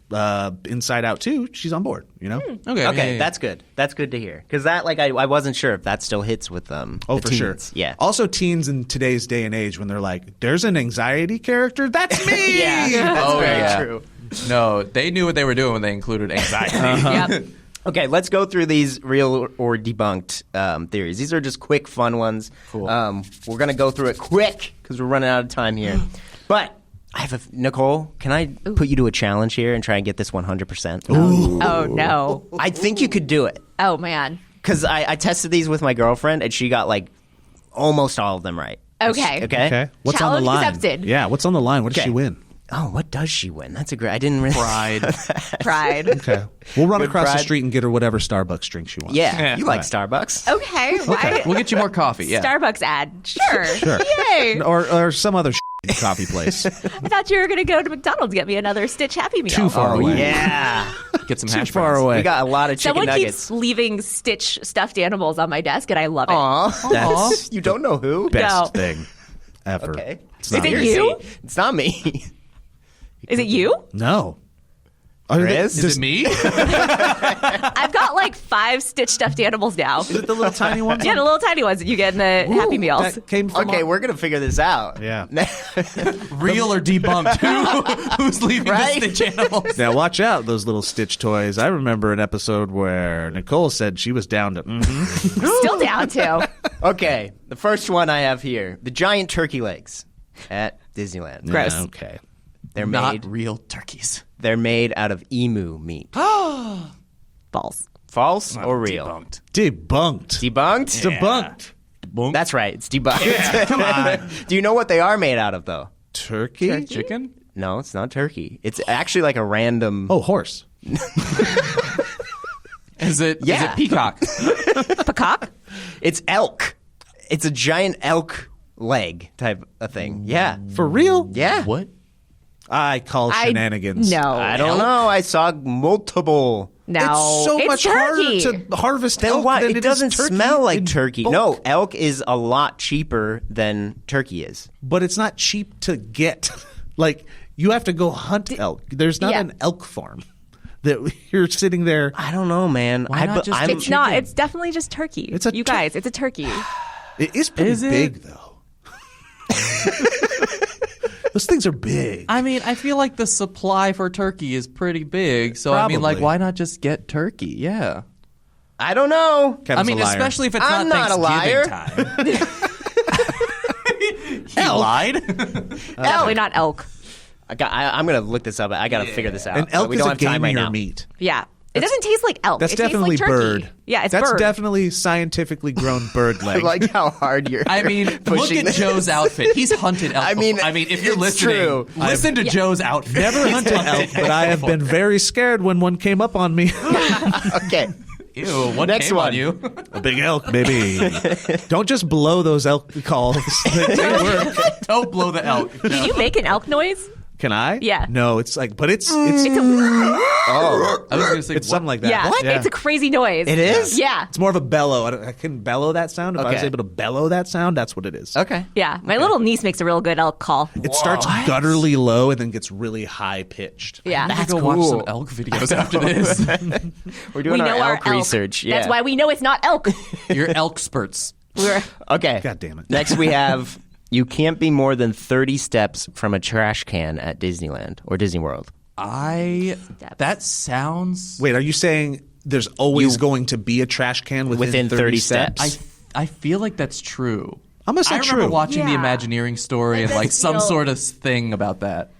Speaker 2: Inside Out 2, she's on board. You know.
Speaker 1: Okay, that's good. That's good to hear. Because that, like, I wasn't sure if that still hits with the
Speaker 2: for
Speaker 1: teens.
Speaker 2: sure.
Speaker 1: Yeah.
Speaker 2: Also, teens in today's day and age, when they're like, "There's an anxiety character," that's me.
Speaker 1: That's very true.
Speaker 4: No, they knew what they were doing when they included anxiety.
Speaker 3: Yep.
Speaker 1: Okay, let's go through these real or debunked theories. These are just quick, fun ones.
Speaker 4: Cool.
Speaker 1: We're going to go through it quick because we're running out of time here. But I have Nicole, can I put you to a challenge here and try and get this 100%?
Speaker 3: Oh, no.
Speaker 1: I think you could do it.
Speaker 3: Oh, man.
Speaker 1: Because I tested these with my girlfriend, and she got, like, almost all of them right.
Speaker 3: Okay.
Speaker 1: Okay?
Speaker 2: What's
Speaker 3: Challenge
Speaker 2: on the line?
Speaker 3: accepted.
Speaker 2: Yeah. What's on the line? What does she win?
Speaker 1: Oh, what does she win? That's a great... I didn't really...
Speaker 3: Pride.
Speaker 2: Okay. We'll run
Speaker 1: Good
Speaker 2: across the
Speaker 1: pride.
Speaker 2: street and get her whatever Starbucks drink she wants.
Speaker 1: Yeah, you like Starbucks.
Speaker 3: Okay. Why?
Speaker 4: We'll get you more coffee. Yeah.
Speaker 3: Starbucks ad. Sure. Yay.
Speaker 2: Or some other coffee place.
Speaker 3: I thought you were going to go to McDonald's get me another Stitch Happy Meal.
Speaker 2: Too far away.
Speaker 1: Yeah.
Speaker 4: Get some
Speaker 2: Too
Speaker 4: hash
Speaker 2: far
Speaker 4: browns.
Speaker 2: away.
Speaker 1: We got a lot of chicken
Speaker 3: Someone
Speaker 1: nuggets.
Speaker 3: keeps leaving Stitch stuffed animals on my desk, and I love it.
Speaker 1: Aw.
Speaker 2: That's
Speaker 1: You don't know who?
Speaker 2: best thing ever.
Speaker 1: Okay.
Speaker 2: It's not
Speaker 3: Is it
Speaker 2: me.
Speaker 3: you?
Speaker 1: It's not me.
Speaker 3: Is it you?
Speaker 2: No.
Speaker 1: Chris?
Speaker 4: Is it me?
Speaker 3: I've got like 5 Stitch stuffed animals now.
Speaker 2: Is it the little tiny ones?
Speaker 3: Yeah, the little tiny ones that you get in the Happy Meals.
Speaker 2: That came from
Speaker 1: Okay, we're going to figure this out.
Speaker 2: Yeah.
Speaker 4: Real or debunked? Who's leaving
Speaker 1: Right?
Speaker 4: the Stitch animals?
Speaker 2: Now watch out, those little Stitch toys. I remember an episode where Nicole said she was down to.
Speaker 3: Still down to.
Speaker 1: Okay, the first one I have here. The giant turkey legs at Disneyland.
Speaker 3: Gross.
Speaker 2: Yeah, okay.
Speaker 1: They're
Speaker 4: Not
Speaker 1: made
Speaker 4: real turkeys.
Speaker 1: They're made out of emu meat.
Speaker 3: Balls.
Speaker 1: False or real?
Speaker 4: Debunked.
Speaker 2: Debunked.
Speaker 1: Debunked?
Speaker 2: Debunked.
Speaker 1: That's right. It's debunked. Come on. Do you know what they are made out of, though?
Speaker 2: Turkey?
Speaker 4: Chicken?
Speaker 1: No, it's not turkey. It's actually like a random.
Speaker 2: Oh, horse.
Speaker 4: Is it
Speaker 1: Yeah.
Speaker 4: peacock?
Speaker 3: Peacock?
Speaker 1: It's elk. It's a giant elk leg type of thing. Yeah.
Speaker 2: For real?
Speaker 1: Yeah.
Speaker 4: What?
Speaker 2: I call shenanigans.
Speaker 3: No.
Speaker 1: I don't know. I saw multiple.
Speaker 3: No.
Speaker 2: It's so much
Speaker 3: turkey.
Speaker 2: harder to harvest
Speaker 1: Then
Speaker 2: elk
Speaker 1: why?
Speaker 2: than
Speaker 1: It
Speaker 2: is
Speaker 1: doesn't
Speaker 2: turkey
Speaker 1: smell like
Speaker 2: in
Speaker 1: turkey.
Speaker 2: bulk.
Speaker 1: No, elk is a lot cheaper than turkey is.
Speaker 2: But it's not cheap to get. Like, you have to go hunt elk. There's not an elk farm that you're sitting there.
Speaker 1: I don't know, man.
Speaker 4: Why not just
Speaker 3: It's not. It's definitely just turkey.
Speaker 2: It's a
Speaker 3: you guys, it's a turkey.
Speaker 2: It is pretty
Speaker 4: Is it?
Speaker 2: big, though. Those things are big.
Speaker 4: I mean, I feel like the supply for turkey is pretty big. So, I mean, like,
Speaker 2: Probably.
Speaker 4: why not just get turkey? Yeah.
Speaker 1: I don't know.
Speaker 2: Kevin's
Speaker 4: I mean,
Speaker 2: a liar.
Speaker 4: especially if it's
Speaker 1: I'm
Speaker 4: not
Speaker 1: not a liar.
Speaker 4: Thanksgiving time. He lied?
Speaker 3: Definitely not elk.
Speaker 1: I'm going to look this up. I got to figure this out.
Speaker 2: An
Speaker 1: but
Speaker 2: elk
Speaker 1: we
Speaker 2: is
Speaker 1: don't
Speaker 2: a
Speaker 1: have time right
Speaker 2: gamier
Speaker 1: now.
Speaker 2: meat.
Speaker 3: Yeah. It doesn't taste like elk.
Speaker 2: That's
Speaker 3: it tastes
Speaker 2: definitely
Speaker 3: like turkey.
Speaker 2: bird.
Speaker 3: Yeah, it's
Speaker 2: That's
Speaker 3: bird.
Speaker 2: definitely scientifically grown bird
Speaker 1: I
Speaker 2: leg.
Speaker 1: like how hard you're
Speaker 4: I mean, look
Speaker 1: pushing
Speaker 4: at
Speaker 1: this.
Speaker 4: Joe's outfit. He's hunted elk.
Speaker 1: I mean,
Speaker 4: if you're
Speaker 1: it's
Speaker 4: listening,
Speaker 1: true.
Speaker 4: listen to Joe's outfit.
Speaker 2: Never hunted elk, but I have been very scared when one came up on me.
Speaker 1: Okay.
Speaker 4: Ew, what
Speaker 1: Next
Speaker 4: came
Speaker 1: one.
Speaker 4: on you?
Speaker 2: A big elk, baby. Don't just blow those elk calls. They work.
Speaker 4: Don't blow the elk.
Speaker 3: Can you make an elk noise?
Speaker 2: Can I?
Speaker 3: Yeah.
Speaker 2: No, it's like, but it's
Speaker 3: It's a,
Speaker 1: Oh.
Speaker 4: I was going to say,
Speaker 2: it's something like that.
Speaker 3: yeah. It's a crazy noise.
Speaker 1: It is?
Speaker 3: Yeah.
Speaker 2: It's more of a bellow. I can bellow that sound. If I was
Speaker 1: Okay.
Speaker 2: able to bellow that sound, that's what it is.
Speaker 1: Okay.
Speaker 3: Yeah. My little niece makes a real good elk call.
Speaker 2: It starts gutturally low and then gets really high pitched.
Speaker 3: Yeah.
Speaker 4: I
Speaker 1: That's
Speaker 4: go watch
Speaker 1: cool.
Speaker 4: some elk videos after this.
Speaker 1: We're doing
Speaker 3: we know
Speaker 1: our
Speaker 3: our
Speaker 1: elk research. Yeah.
Speaker 3: That's why we know it's not elk.
Speaker 4: You're elk spurts.
Speaker 3: We're
Speaker 1: Okay.
Speaker 2: God damn it.
Speaker 1: Next we have you can't be more than 30 steps from a trash can at Disneyland or Disney World.
Speaker 4: That sounds.
Speaker 2: Wait, are you saying there's always going to be a trash can within 30 steps?
Speaker 4: I feel like that's true.
Speaker 2: I'm gonna say
Speaker 4: I remember
Speaker 2: true.
Speaker 4: watching the
Speaker 3: Yeah.
Speaker 4: Imagineering story and
Speaker 3: does
Speaker 4: like some
Speaker 3: feel-
Speaker 4: sort of thing about that.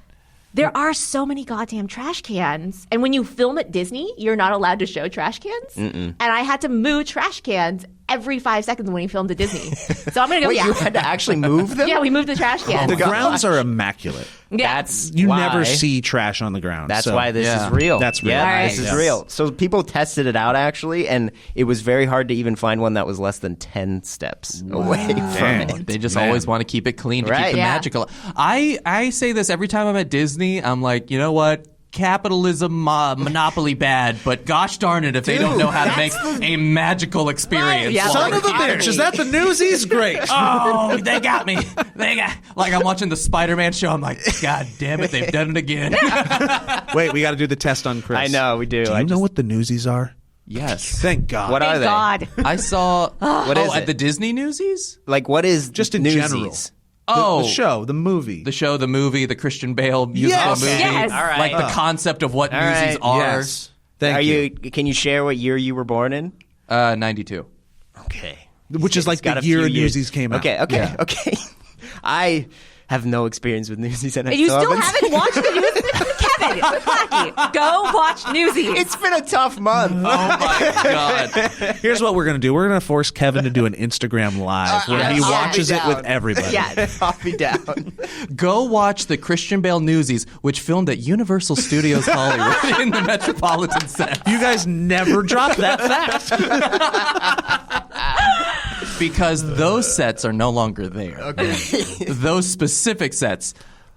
Speaker 3: There are so many goddamn trash cans. And when you film at Disney, you're not allowed to show trash cans. And I had to move trash cans every 5 seconds when we filmed at Disney. So I'm going to go,
Speaker 1: Wait,
Speaker 3: yeah.
Speaker 1: you had to actually move them?
Speaker 3: Yeah, we moved the trash cans.
Speaker 2: The grounds are immaculate.
Speaker 3: Yeah.
Speaker 1: That's
Speaker 2: You
Speaker 1: why.
Speaker 2: never see trash on the ground.
Speaker 1: That's
Speaker 2: so-
Speaker 1: why this
Speaker 4: Yeah.
Speaker 1: is real.
Speaker 2: That's real.
Speaker 1: Yeah,
Speaker 3: All right.
Speaker 1: this is
Speaker 2: Yes.
Speaker 1: real. So people tested it out actually, and it was very hard to even find one that was less than 10 steps away from
Speaker 2: Dang.
Speaker 1: it.
Speaker 4: They just
Speaker 2: Man.
Speaker 4: always want to keep it clean to
Speaker 1: Right.
Speaker 4: keep the
Speaker 3: Yeah.
Speaker 4: magical. I say this every time I'm at Disney. I'm like, you know what? Capitalism, monopoly bad, but gosh darn it if they don't know how to make a magical experience.
Speaker 3: Yeah.
Speaker 2: Son
Speaker 3: Well,
Speaker 2: of a bitch. Is that the Newsies? Great.
Speaker 4: Oh, they got me. Like I'm watching the Spider-Man show. I'm like, God damn it, they've done it again.
Speaker 2: Wait, we got to do the test on Chris.
Speaker 1: I know, we do.
Speaker 2: Do you know what the Newsies are?
Speaker 4: Yes.
Speaker 2: Thank God.
Speaker 1: What are
Speaker 3: Thank
Speaker 1: they?
Speaker 3: God.
Speaker 4: I saw.
Speaker 1: What is
Speaker 4: at
Speaker 1: it?
Speaker 4: the Disney Newsies?
Speaker 1: Like, what is
Speaker 2: Just in
Speaker 1: Newsies?
Speaker 2: general.
Speaker 4: Oh,
Speaker 2: The show, the movie.
Speaker 4: the show, the movie, the Christian Bale musical
Speaker 2: Yes.
Speaker 4: movie.
Speaker 3: Yes.
Speaker 1: All right.
Speaker 4: Like the concept of what
Speaker 1: All
Speaker 4: Newsies
Speaker 1: right.
Speaker 4: are.
Speaker 2: Yes. Thank
Speaker 1: Are
Speaker 2: you.
Speaker 1: Can you share what year you were born in?
Speaker 4: 92.
Speaker 1: Okay.
Speaker 2: Which is like
Speaker 1: It's got
Speaker 2: the
Speaker 1: a
Speaker 2: year
Speaker 1: few years.
Speaker 2: Newsies came out.
Speaker 1: Okay.
Speaker 4: Yeah.
Speaker 1: Okay. I have no experience with Newsies, and I
Speaker 3: And you still
Speaker 1: haven't
Speaker 3: haven't watched the news? Kevin, Plachy, go watch Newsies.
Speaker 1: It's been a tough month.
Speaker 4: Oh my God.
Speaker 2: Here's what we're going to do. We're going to force Kevin to do an Instagram Live where he
Speaker 1: I'll be
Speaker 2: watches it
Speaker 1: down.
Speaker 2: with everybody.
Speaker 3: Yeah.
Speaker 1: I'll be down.
Speaker 4: Go watch the Christian Bale Newsies, which filmed at Universal Studios Hollywood in the Metropolitan set.
Speaker 2: You guys never drop that fact.
Speaker 4: Because those sets are no longer there. Okay. Those specific sets.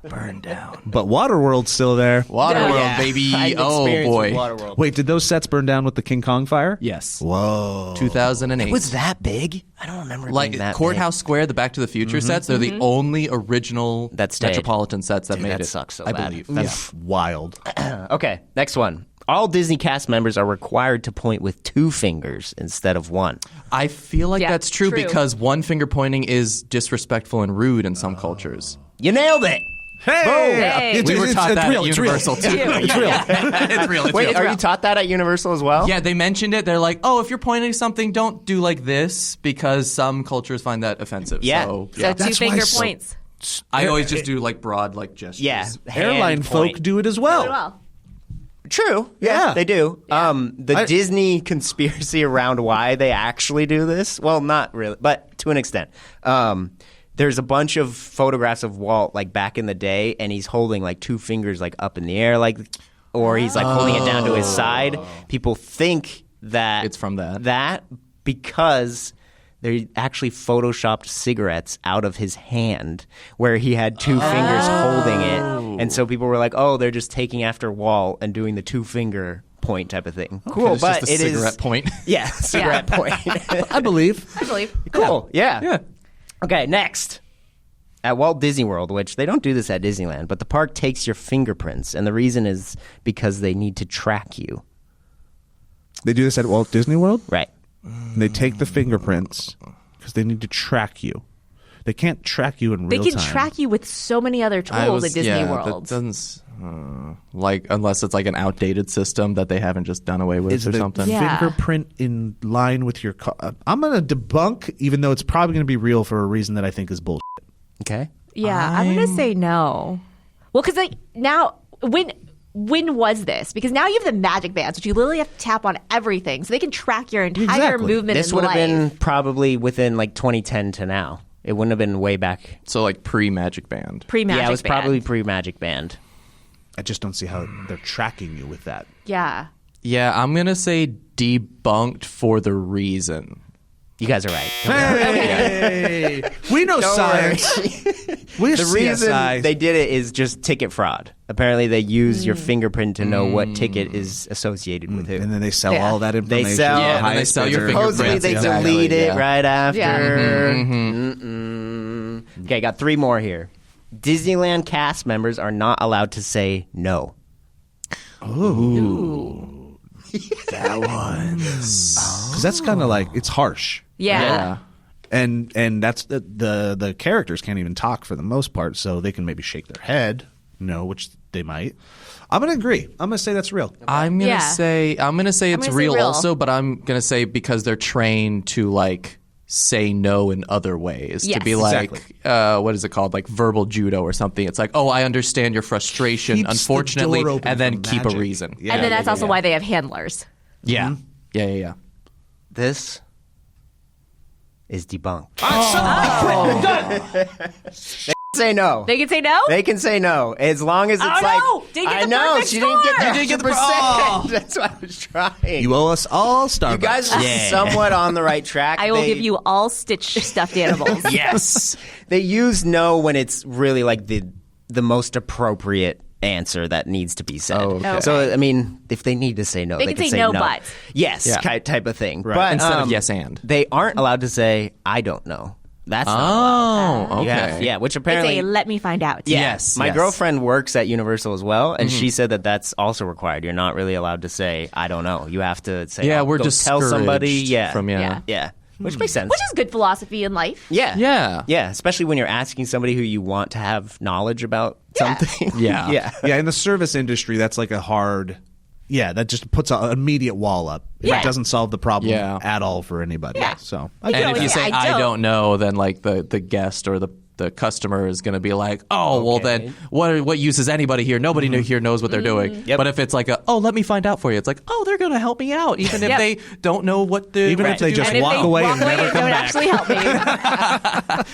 Speaker 4: Burned down.
Speaker 2: But Waterworld's still there.
Speaker 4: Waterworld, baby. Oh, boy.
Speaker 1: Waterworld.
Speaker 2: Wait, did those sets burn down with the King Kong fire?
Speaker 4: Yes.
Speaker 2: Whoa.
Speaker 4: 2008.
Speaker 1: It was that big? I don't remember it
Speaker 4: like
Speaker 1: being that
Speaker 4: Courthouse Square, the Back to the Future sets, they're the only original Metropolitan sets that made
Speaker 1: that
Speaker 4: it.
Speaker 1: sucks so
Speaker 4: I
Speaker 1: bad.
Speaker 4: believe.
Speaker 2: That's wild.
Speaker 1: Okay, next one. All Disney cast members are required to point with 2 fingers instead of 1.
Speaker 4: I feel like that's true
Speaker 3: true.
Speaker 4: because one finger pointing is disrespectful and rude in some cultures.
Speaker 1: You nailed it!
Speaker 3: Hey.
Speaker 4: We were taught that
Speaker 2: real,
Speaker 4: at Universal too.
Speaker 2: It's real.
Speaker 4: It's real. It's
Speaker 1: Wait,
Speaker 4: real.
Speaker 1: are you taught that at Universal as well?
Speaker 4: Yeah, they mentioned it. They're like, oh, if you're pointing to something, don't do like this because some cultures find that offensive.
Speaker 1: Yeah.
Speaker 4: So,
Speaker 3: So 2 finger
Speaker 2: so-
Speaker 3: points.
Speaker 4: I always just do like broad like gestures.
Speaker 1: Yeah.
Speaker 2: Airline
Speaker 1: hand
Speaker 2: folk
Speaker 1: point.
Speaker 2: do it as well.
Speaker 3: Well,
Speaker 1: True.
Speaker 2: Yeah.
Speaker 1: They do. The Disney conspiracy around why they actually do this, well, not really, but to an extent. There's a bunch of photographs of Walt like back in the day, and he's holding like 2 fingers like up in the air, like, or he's like holding it down to his side. People think that
Speaker 4: It's from that.
Speaker 1: That because they actually photoshopped cigarettes out of his hand where he had 2 fingers holding it. And so people were like, oh, they're just taking after Walt and doing the 2-finger point type of thing. Cool,
Speaker 4: It's
Speaker 1: but
Speaker 4: just a cigarette point.
Speaker 1: Yeah, cigarette point.
Speaker 2: I believe.
Speaker 3: I believe.
Speaker 1: Cool, yeah.
Speaker 4: Yeah.
Speaker 1: Okay, next. At Walt Disney World, which they don't do this at Disneyland, but the park takes your fingerprints, and the reason is because they need to track you.
Speaker 2: They do this at Walt Disney World?
Speaker 1: Right.
Speaker 2: They take the fingerprints because they need to track you. They can't track you in
Speaker 3: They
Speaker 2: real
Speaker 3: can
Speaker 2: time.
Speaker 3: track you with so many other tools at Disney World.
Speaker 4: That doesn't, like, unless it's like an outdated system that they haven't just done away with
Speaker 2: Is
Speaker 4: or
Speaker 2: the
Speaker 4: something.
Speaker 3: Yeah.
Speaker 2: fingerprint in line with your car? I'm going to debunk, even though it's probably going to be real for a reason that I think is bullshit.
Speaker 1: Okay.
Speaker 3: Yeah, I'm going to say no. Well, because like now, when was this? Because now you have the magic bands, which you literally have to tap on everything, so they can track your entire
Speaker 2: Exactly.
Speaker 3: movement.
Speaker 1: This
Speaker 3: in
Speaker 1: would have
Speaker 3: life.
Speaker 1: been probably within like 2010 to now. It wouldn't have been way back.
Speaker 4: So like pre-Magic Band.
Speaker 3: pre-magic.
Speaker 1: Yeah, it was
Speaker 3: band.
Speaker 1: probably pre-Magic Band.
Speaker 2: I just don't see how they're tracking you with that.
Speaker 3: Yeah.
Speaker 4: Yeah, I'm going to say debunked for the reason.
Speaker 1: You guys are right.
Speaker 2: Hey, we know
Speaker 1: Don't
Speaker 2: science. We're
Speaker 1: The reason
Speaker 2: CSI.
Speaker 1: they did it is just ticket fraud. Apparently, they use your fingerprint to know what ticket is associated with who.
Speaker 2: and then they sell
Speaker 3: Yeah.
Speaker 2: all that information.
Speaker 1: They sell-
Speaker 2: to
Speaker 1: Yeah,
Speaker 2: the
Speaker 4: and they sell your
Speaker 2: highest bidder.
Speaker 1: Supposedly, they
Speaker 4: Exactly,
Speaker 1: delete it
Speaker 4: yeah.
Speaker 1: right after.
Speaker 3: Yeah.
Speaker 1: Okay, got 3 more here. Disneyland cast members are not allowed to say no.
Speaker 4: That one.
Speaker 2: Because that's kind of like, it's harsh.
Speaker 3: Yeah.
Speaker 2: And that's the characters can't even talk for the most part, so they can maybe shake their head, which they might. I'm gonna agree. I'm gonna say that's real.
Speaker 4: I'm gonna
Speaker 3: Yeah.
Speaker 4: say it's
Speaker 3: gonna say
Speaker 4: real
Speaker 3: real.
Speaker 4: also, but I'm gonna say because they're trained to like say no in other ways. To
Speaker 3: Yes.
Speaker 4: be like
Speaker 2: Exactly.
Speaker 4: what is it called? Like verbal judo or something. It's like, oh, I understand your frustration,
Speaker 2: Keeps the
Speaker 4: unfortunately,
Speaker 2: door open
Speaker 4: and then
Speaker 2: for
Speaker 4: keep a
Speaker 2: magic.
Speaker 4: reason.
Speaker 2: Yeah.
Speaker 3: And then that's
Speaker 2: yeah,
Speaker 3: also why they have handlers.
Speaker 4: Yeah. Yeah.
Speaker 1: This is debunked. Say no.
Speaker 3: They can say no?
Speaker 1: They can say no as long as it's
Speaker 3: Oh,
Speaker 1: like
Speaker 3: no! Didn't get
Speaker 1: I
Speaker 3: the
Speaker 1: know
Speaker 3: perfect
Speaker 1: she didn't get
Speaker 3: score!
Speaker 1: the
Speaker 3: You
Speaker 4: didn't get the
Speaker 1: percent.
Speaker 4: oh.
Speaker 1: That's what I was trying.
Speaker 2: You owe us all Starbucks.
Speaker 1: You guys are somewhat on the right track.
Speaker 3: I will
Speaker 1: They-
Speaker 3: give you all Stitch stuffed animals.
Speaker 1: yes. They use no when it's really like the most appropriate answer that needs to be said.
Speaker 4: Oh, okay.
Speaker 1: So I mean, if they need to say no,
Speaker 3: They
Speaker 1: they
Speaker 3: can
Speaker 1: can
Speaker 3: say no, but.
Speaker 1: yes,
Speaker 4: Yeah.
Speaker 1: type of thing.
Speaker 2: Right.
Speaker 1: But
Speaker 4: Instead of yes and.
Speaker 1: they aren't allowed to say I don't know. That's not allowed.
Speaker 4: Oh,
Speaker 1: You
Speaker 4: okay.
Speaker 1: have- yeah, which
Speaker 3: It's
Speaker 1: apparently
Speaker 3: a let me find out.
Speaker 1: Yeah.
Speaker 4: Yes,
Speaker 1: My
Speaker 4: yes.
Speaker 1: girlfriend works at Universal as well, and she said that that's also required. You're not really allowed to say, I don't know. You have to say,
Speaker 4: Yeah,
Speaker 1: I'll
Speaker 4: we're
Speaker 1: go tell somebody.
Speaker 4: discouraged
Speaker 1: Yeah.
Speaker 4: from
Speaker 1: Yeah. Which makes sense.
Speaker 3: Which is good philosophy in life.
Speaker 1: yeah.
Speaker 4: Yeah.
Speaker 1: Yeah. Especially when you're asking somebody who you want to have knowledge about
Speaker 3: Yeah.
Speaker 1: something.
Speaker 4: Yeah.
Speaker 1: yeah.
Speaker 2: Yeah, in the service industry, that's like a hard. Yeah, that just puts an immediate wall up.
Speaker 3: Yeah.
Speaker 2: It doesn't solve the problem
Speaker 4: Yeah.
Speaker 2: at all for anybody.
Speaker 3: Yeah.
Speaker 2: So
Speaker 3: You
Speaker 4: And
Speaker 3: know,
Speaker 4: if you
Speaker 3: yeah,
Speaker 4: say
Speaker 3: I
Speaker 4: I don't know, then like the guest or the customer is going to be like, oh, well
Speaker 1: Okay.
Speaker 4: then what use is anybody here? Nobody here knows what they're doing.
Speaker 1: Yep.
Speaker 4: But if it's like let me find out for you. It's like, oh, they're going to help me out even if
Speaker 3: Yep.
Speaker 4: they don't know what the
Speaker 2: Even if
Speaker 4: right
Speaker 2: they
Speaker 4: to
Speaker 2: just
Speaker 4: do.
Speaker 3: And if
Speaker 2: walk
Speaker 3: they
Speaker 2: away
Speaker 3: walk
Speaker 2: and
Speaker 3: away
Speaker 2: never
Speaker 3: and
Speaker 2: come
Speaker 3: don't
Speaker 2: back.
Speaker 3: actually help me.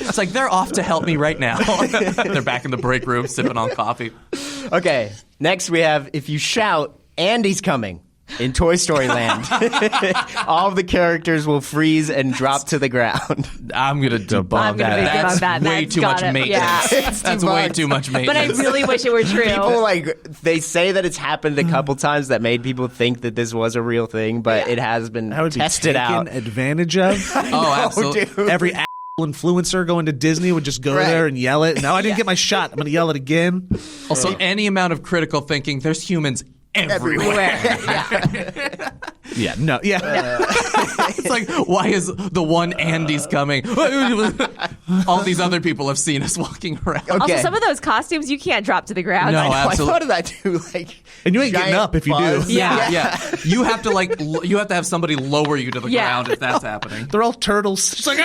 Speaker 4: It's like they're off to help me right now. They're back in the break room sipping on coffee.
Speaker 1: Okay. Next we have if you shout, Andy's coming. in Toy Story Land. All of the characters will freeze and drop to the ground.
Speaker 4: I'm going to debunk that. That's way too much maintenance.
Speaker 3: Yeah.
Speaker 4: That's way too much maintenance.
Speaker 3: But I really wish it were true.
Speaker 1: People they say that it's happened a couple times that made people think that this was a real thing, but it has been tested out.
Speaker 2: Advantage of.
Speaker 4: Oh, absolutely.
Speaker 1: Dude.
Speaker 2: Every influencer going to Disney would just go there and yell it. No, I didn't get my shot. I'm going to yell it again.
Speaker 4: Also, any amount of critical thinking, there's humans everywhere. It's like, why is the one Andy's coming? All these other people have seen us walking around.
Speaker 3: Also, some of those costumes you can't drop to the ground.
Speaker 4: No, absolutely.
Speaker 1: I thought of that too.
Speaker 2: And you ain't getting up if you do.
Speaker 4: Yeah. You have to have somebody lower you to the ground if that's happening.
Speaker 2: They're all turtles. It's like,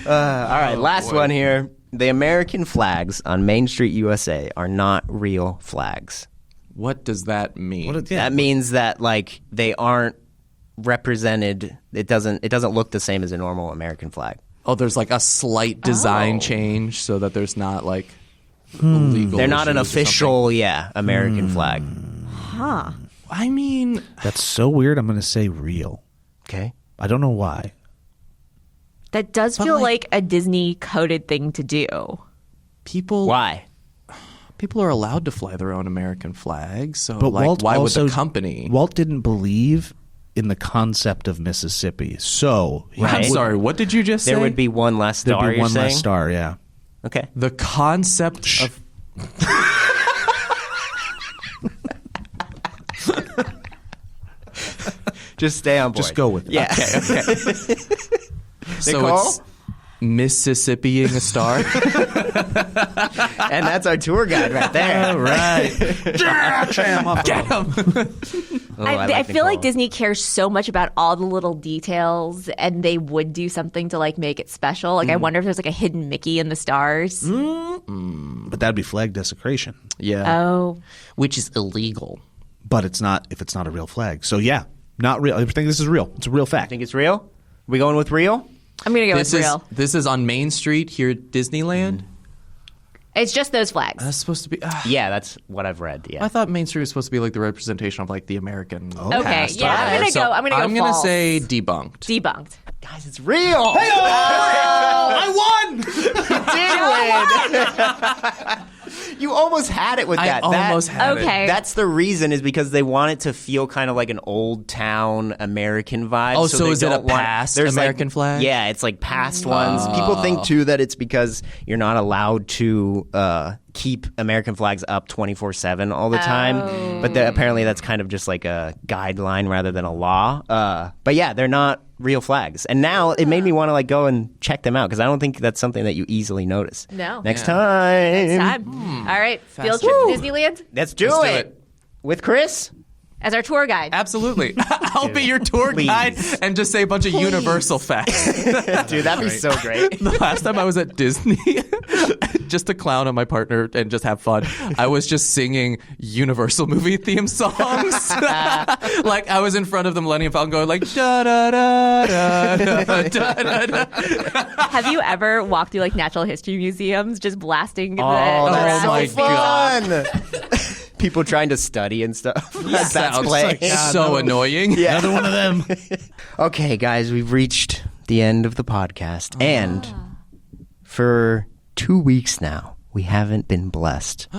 Speaker 1: all right, last one here. The American flags on Main Street, USA are not real flags.
Speaker 4: What does that mean?
Speaker 1: That means that they aren't represented. It doesn't look the same as a normal American flag.
Speaker 4: Oh, there's a slight design change so that there's not legal.
Speaker 1: They're not an official, American flag.
Speaker 3: Huh.
Speaker 4: I mean,
Speaker 2: that's so weird. I'm going to say real.
Speaker 1: Okay.
Speaker 2: I don't know why.
Speaker 3: That does feel like a Disney coded thing to do.
Speaker 1: Why?
Speaker 4: People are allowed to fly their own American flag, so
Speaker 2: but Walt
Speaker 4: why
Speaker 2: also,
Speaker 4: would the company?
Speaker 2: Walt didn't believe in the concept of Mississippi, so
Speaker 4: I'm sorry. What did you just say?
Speaker 1: There would be one less star.
Speaker 2: There'd be one less star. Yeah.
Speaker 1: Okay.
Speaker 4: The concept of.
Speaker 1: Just stay on board.
Speaker 2: Just go with it.
Speaker 1: Yeah.
Speaker 4: Okay. So
Speaker 1: Nicole?
Speaker 4: it's Mississippiing a star.
Speaker 1: And that's our tour guide right there.
Speaker 2: All right.
Speaker 4: Get him.
Speaker 3: I feel like Disney cares so much about all the little details, and they would do something to make it special. I wonder if there's a hidden Mickey in the stars.
Speaker 2: But that'd be flag desecration.
Speaker 4: Yeah.
Speaker 3: Oh.
Speaker 4: Which is illegal.
Speaker 2: But it's not if it's not a real flag. So yeah, not real. I think this is real. It's a real fact.
Speaker 1: Think it's real? We going with real?
Speaker 3: I'm going to go with real.
Speaker 4: This is on Main Street here at Disneyland.
Speaker 3: It's just those flags.
Speaker 4: That's supposed to be.
Speaker 1: Yeah, that's what I've read. Yeah.
Speaker 4: I thought Main Street was supposed to be the representation of the American.
Speaker 3: Okay,
Speaker 4: past.
Speaker 3: yeah, I'm gonna go. I'm
Speaker 4: going to
Speaker 3: false.
Speaker 4: say debunked.
Speaker 3: Debunked.
Speaker 1: Guys, it's real.
Speaker 2: Hey, I won!
Speaker 1: You did win. You almost had it with that.
Speaker 4: I almost had it.
Speaker 3: Okay.
Speaker 1: That's the reason is because they want it to feel kind of like an old town American vibe.
Speaker 4: Oh, so is it a past
Speaker 1: there's
Speaker 4: American flag?
Speaker 1: Yeah, it's past ones. People think too that it's because you're not allowed to keep American flags up 24/7 all the time. But apparently that's kind of just a guideline rather than a law. But yeah, they're not real flags. And now it made me want to go and check them out because I don't think that's something that you easily notice.
Speaker 3: No.
Speaker 1: Next time.
Speaker 3: Next time. All right. Field trip to Disneyland
Speaker 1: Let's do it. With Chris?
Speaker 3: as our tour guide.
Speaker 4: Absolutely. I'll be your tour guide and just say a bunch of universal facts.
Speaker 1: Dude, that'd be so great.
Speaker 4: The last time I was at Disney, just to clown on my partner and just have fun, I was just singing Universal movie theme songs. Like I was in front of the Millennium Falcon going like da da da da da da da.
Speaker 3: Have you ever walked through like natural history museums just blasting
Speaker 1: that's
Speaker 4: my
Speaker 1: so fun. People trying to study and stuff.
Speaker 4: Yeah.
Speaker 1: That's playing.
Speaker 4: So annoying.
Speaker 1: Yeah.
Speaker 2: Another one of them.
Speaker 1: Okay, guys, we've reached the end of the podcast. And for 2 weeks now, we haven't been blessed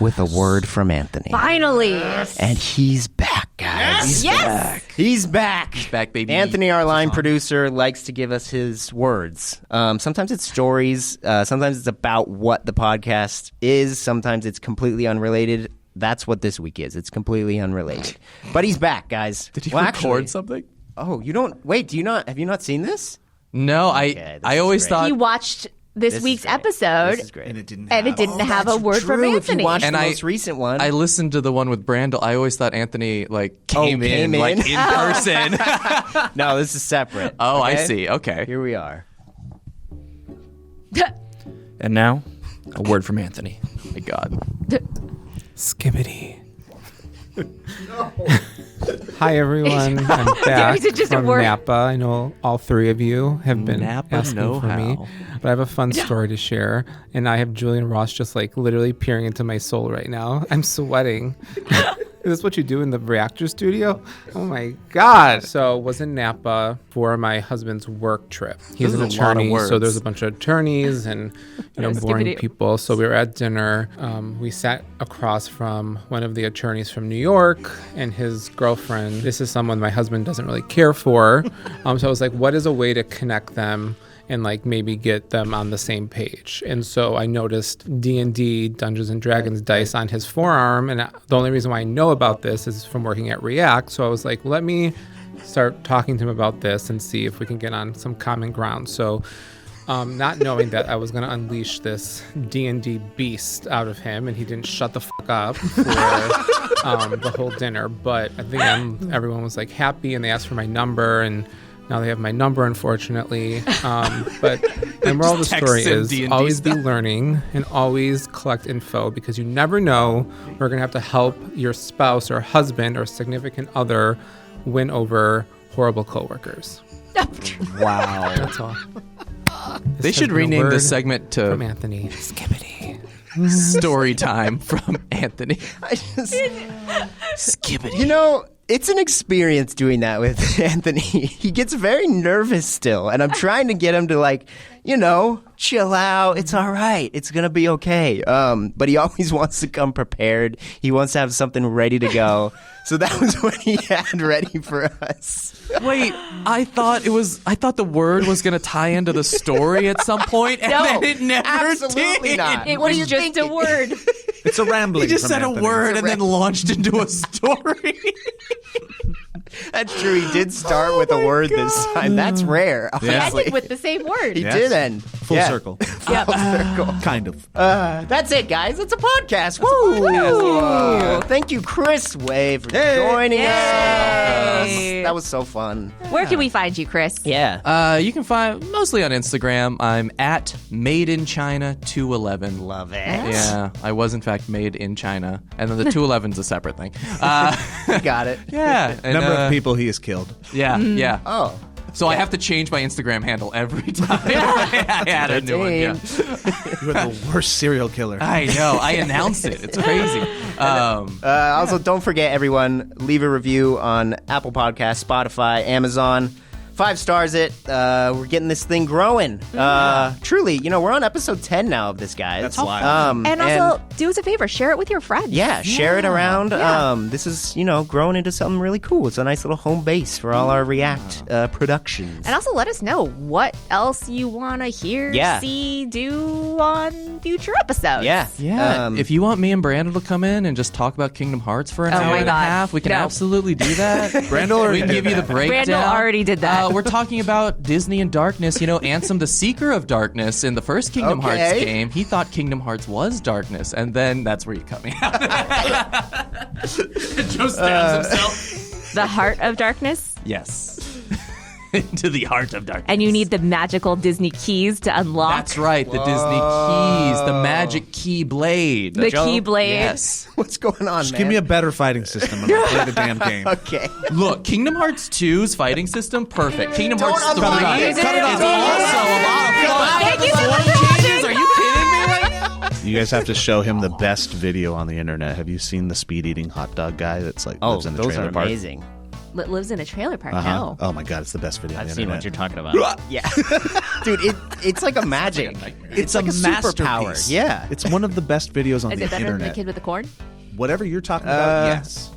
Speaker 1: with a word from Anthony.
Speaker 3: Finally.
Speaker 1: And he's back, guys.
Speaker 3: Yes.
Speaker 1: He's back.
Speaker 4: He's back, baby.
Speaker 1: Anthony, our line producer, likes to give us his words. Sometimes it's stories. Sometimes it's about what the podcast is. Sometimes it's completely unrelated. That's what this week is. It's completely unrelated. But he's back, guys.
Speaker 4: Did he record something?
Speaker 1: Oh, you don't... Wait, have you not seen this?
Speaker 4: No,
Speaker 1: Okay,
Speaker 4: I always thought...
Speaker 3: He watched this week's
Speaker 1: is great.
Speaker 3: episode.
Speaker 1: This is great.
Speaker 2: And it didn't
Speaker 3: have a word from
Speaker 1: True,
Speaker 3: Anthony.
Speaker 1: If you watched
Speaker 4: And
Speaker 1: the
Speaker 4: I-
Speaker 1: most recent one...
Speaker 4: I listened to the one with Brendon. I always thought Anthony came in like in person.
Speaker 1: No, this is separate.
Speaker 4: Oh, I
Speaker 1: okay?
Speaker 4: see. Okay.
Speaker 1: Here we are.
Speaker 5: And now, a word from Anthony.
Speaker 4: Oh my God.
Speaker 5: Skibbity. Hi, everyone. I'm back
Speaker 3: Is it just a
Speaker 5: from
Speaker 3: word?
Speaker 5: Napa. I know all three of you have been
Speaker 4: Napa
Speaker 5: asking for me.
Speaker 4: know-how.
Speaker 5: But I have a fun story to share. And I have Julian Ross just literally peering into my soul right now. I'm sweating. Is this what you do in the reactor studio? Oh my God. So was in Napa for my husband's work trip. He's an attorney, so there's a bunch of attorneys and boring people. So we were at dinner. We sat across from one of the attorneys from New York and his girlfriend. This is someone my husband doesn't really care for. So I was like, what is a way to connect them and like maybe get them on the same page? And so I noticed D&D, Dungeons and Dragons dice on his forearm, and the only reason why I know about this is from working at React. So I was like, let me start talking to him about this and see if we can get on some common ground. So not knowing that I was going to unleash this D&D beast out of him, and he didn't shut the fuck up for the whole dinner. But at the end, everyone was like happy, and they asked for my number, and now they have my number, unfortunately. But the moral of the story is always be learning and always collect info, because you never know. We're going to have to help your spouse or husband or significant other win over horrible coworkers.
Speaker 2: Wow.
Speaker 5: That's all.
Speaker 4: They should rename this segment to
Speaker 5: from Anthony. Skibbity.
Speaker 4: Story time from Anthony.
Speaker 1: Skibbity. It's an experience doing that with Anthony. He gets very nervous still, and I'm trying to get him to chill out. It's all right. It's going to be okay. But he always wants to come prepared. He wants to have something ready to go. So that was what he had ready for us.
Speaker 4: Wait, I thought the word was going to tie into the story at some point, and then it never
Speaker 1: absolutely
Speaker 4: did.
Speaker 1: Not.
Speaker 3: It was just a word.
Speaker 2: It's a rambling.
Speaker 4: He just
Speaker 2: from
Speaker 4: said
Speaker 2: Anthony.
Speaker 4: a word and then launched into a story.
Speaker 1: That's true. He did start with a word this time. That's rare,
Speaker 3: He
Speaker 1: honestly.
Speaker 3: ended with the same word.
Speaker 1: He did end.
Speaker 2: Full circle.
Speaker 1: Full circle.
Speaker 2: Kind of.
Speaker 1: That's it, guys. It's a podcast. Woo! Thank you, Chris Way, for joining us. That was so fun.
Speaker 3: Where can we find you, Chris?
Speaker 1: Yeah.
Speaker 4: You can find mostly on Instagram. I'm at Made in China 211.
Speaker 1: Love it.
Speaker 4: Yeah, I was in fact made in China, and then the 211's a separate thing.
Speaker 1: Got it.
Speaker 4: Yeah, and,
Speaker 2: Number of people he has killed.
Speaker 4: Yeah.
Speaker 1: Oh.
Speaker 4: So I have to change my Instagram handle every time I add a new one. Yeah.
Speaker 2: You are the worst serial killer.
Speaker 4: I know. I announce it. It's crazy.
Speaker 1: Also, don't forget, everyone, leave a review on Apple Podcasts, Spotify, Amazon. 5 stars it. We're getting this thing growing. Truly, we're on episode 10 now of this, guys.
Speaker 2: That's wild.
Speaker 3: And also, do us a favor, share it with your friends.
Speaker 1: Yeah, share it around.
Speaker 3: Yeah.
Speaker 1: This is, growing into something really cool. It's a nice little home base for all our React productions.
Speaker 3: And also let us know what else you want to hear, see, do on future episodes.
Speaker 1: Yeah.
Speaker 4: If you want me and Brandon to come in and just talk about Kingdom Hearts for an hour and a half, we can absolutely do that.
Speaker 2: Brandon
Speaker 4: we can give you the breakdown.
Speaker 3: Brandon already did that.
Speaker 4: We're talking about Disney and darkness. Ansem, the Seeker of Darkness in the first Kingdom Hearts game, he thought Kingdom Hearts was darkness, and then that's where you cut me out. Joe stabs himself.
Speaker 3: The Heart of Darkness?
Speaker 4: Yes. Into the heart of darkness.
Speaker 3: And you need the magical Disney keys to unlock.
Speaker 4: That's right, the Disney keys, the magic key blade.
Speaker 3: The key blade.
Speaker 4: Yes.
Speaker 1: What's going on,
Speaker 2: Just
Speaker 1: man?
Speaker 2: give me a better fighting system and I'll play the damn game.
Speaker 1: Okay.
Speaker 4: Look, Kingdom Hearts 2's fighting system, perfect. Kingdom Hearts 3 is
Speaker 1: Cut it off.
Speaker 4: also a lot of fun.
Speaker 3: Thank you so much for
Speaker 4: 40
Speaker 3: watching.
Speaker 4: changes? Are you kidding me right now?
Speaker 2: You guys have to show him the best video on the internet. Have you seen the speed-eating hot dog guy that's lives in the
Speaker 1: those
Speaker 2: trailer
Speaker 1: are
Speaker 2: park?
Speaker 1: amazing.
Speaker 3: Lives in a trailer park.
Speaker 2: Uh-huh.
Speaker 3: No.
Speaker 2: Oh my god, it's the best video on
Speaker 1: I've
Speaker 2: the
Speaker 1: seen
Speaker 2: internet.
Speaker 1: what you're talking about. Yeah. Dude, it's like a magic.
Speaker 2: It's
Speaker 1: like
Speaker 2: a
Speaker 1: superpower.
Speaker 2: masterpiece.
Speaker 1: Yeah.
Speaker 2: It's one of the best videos on
Speaker 3: Is
Speaker 2: the
Speaker 3: it better than
Speaker 2: internet.
Speaker 3: the kid with the corn?
Speaker 2: Whatever you're talking about, yes.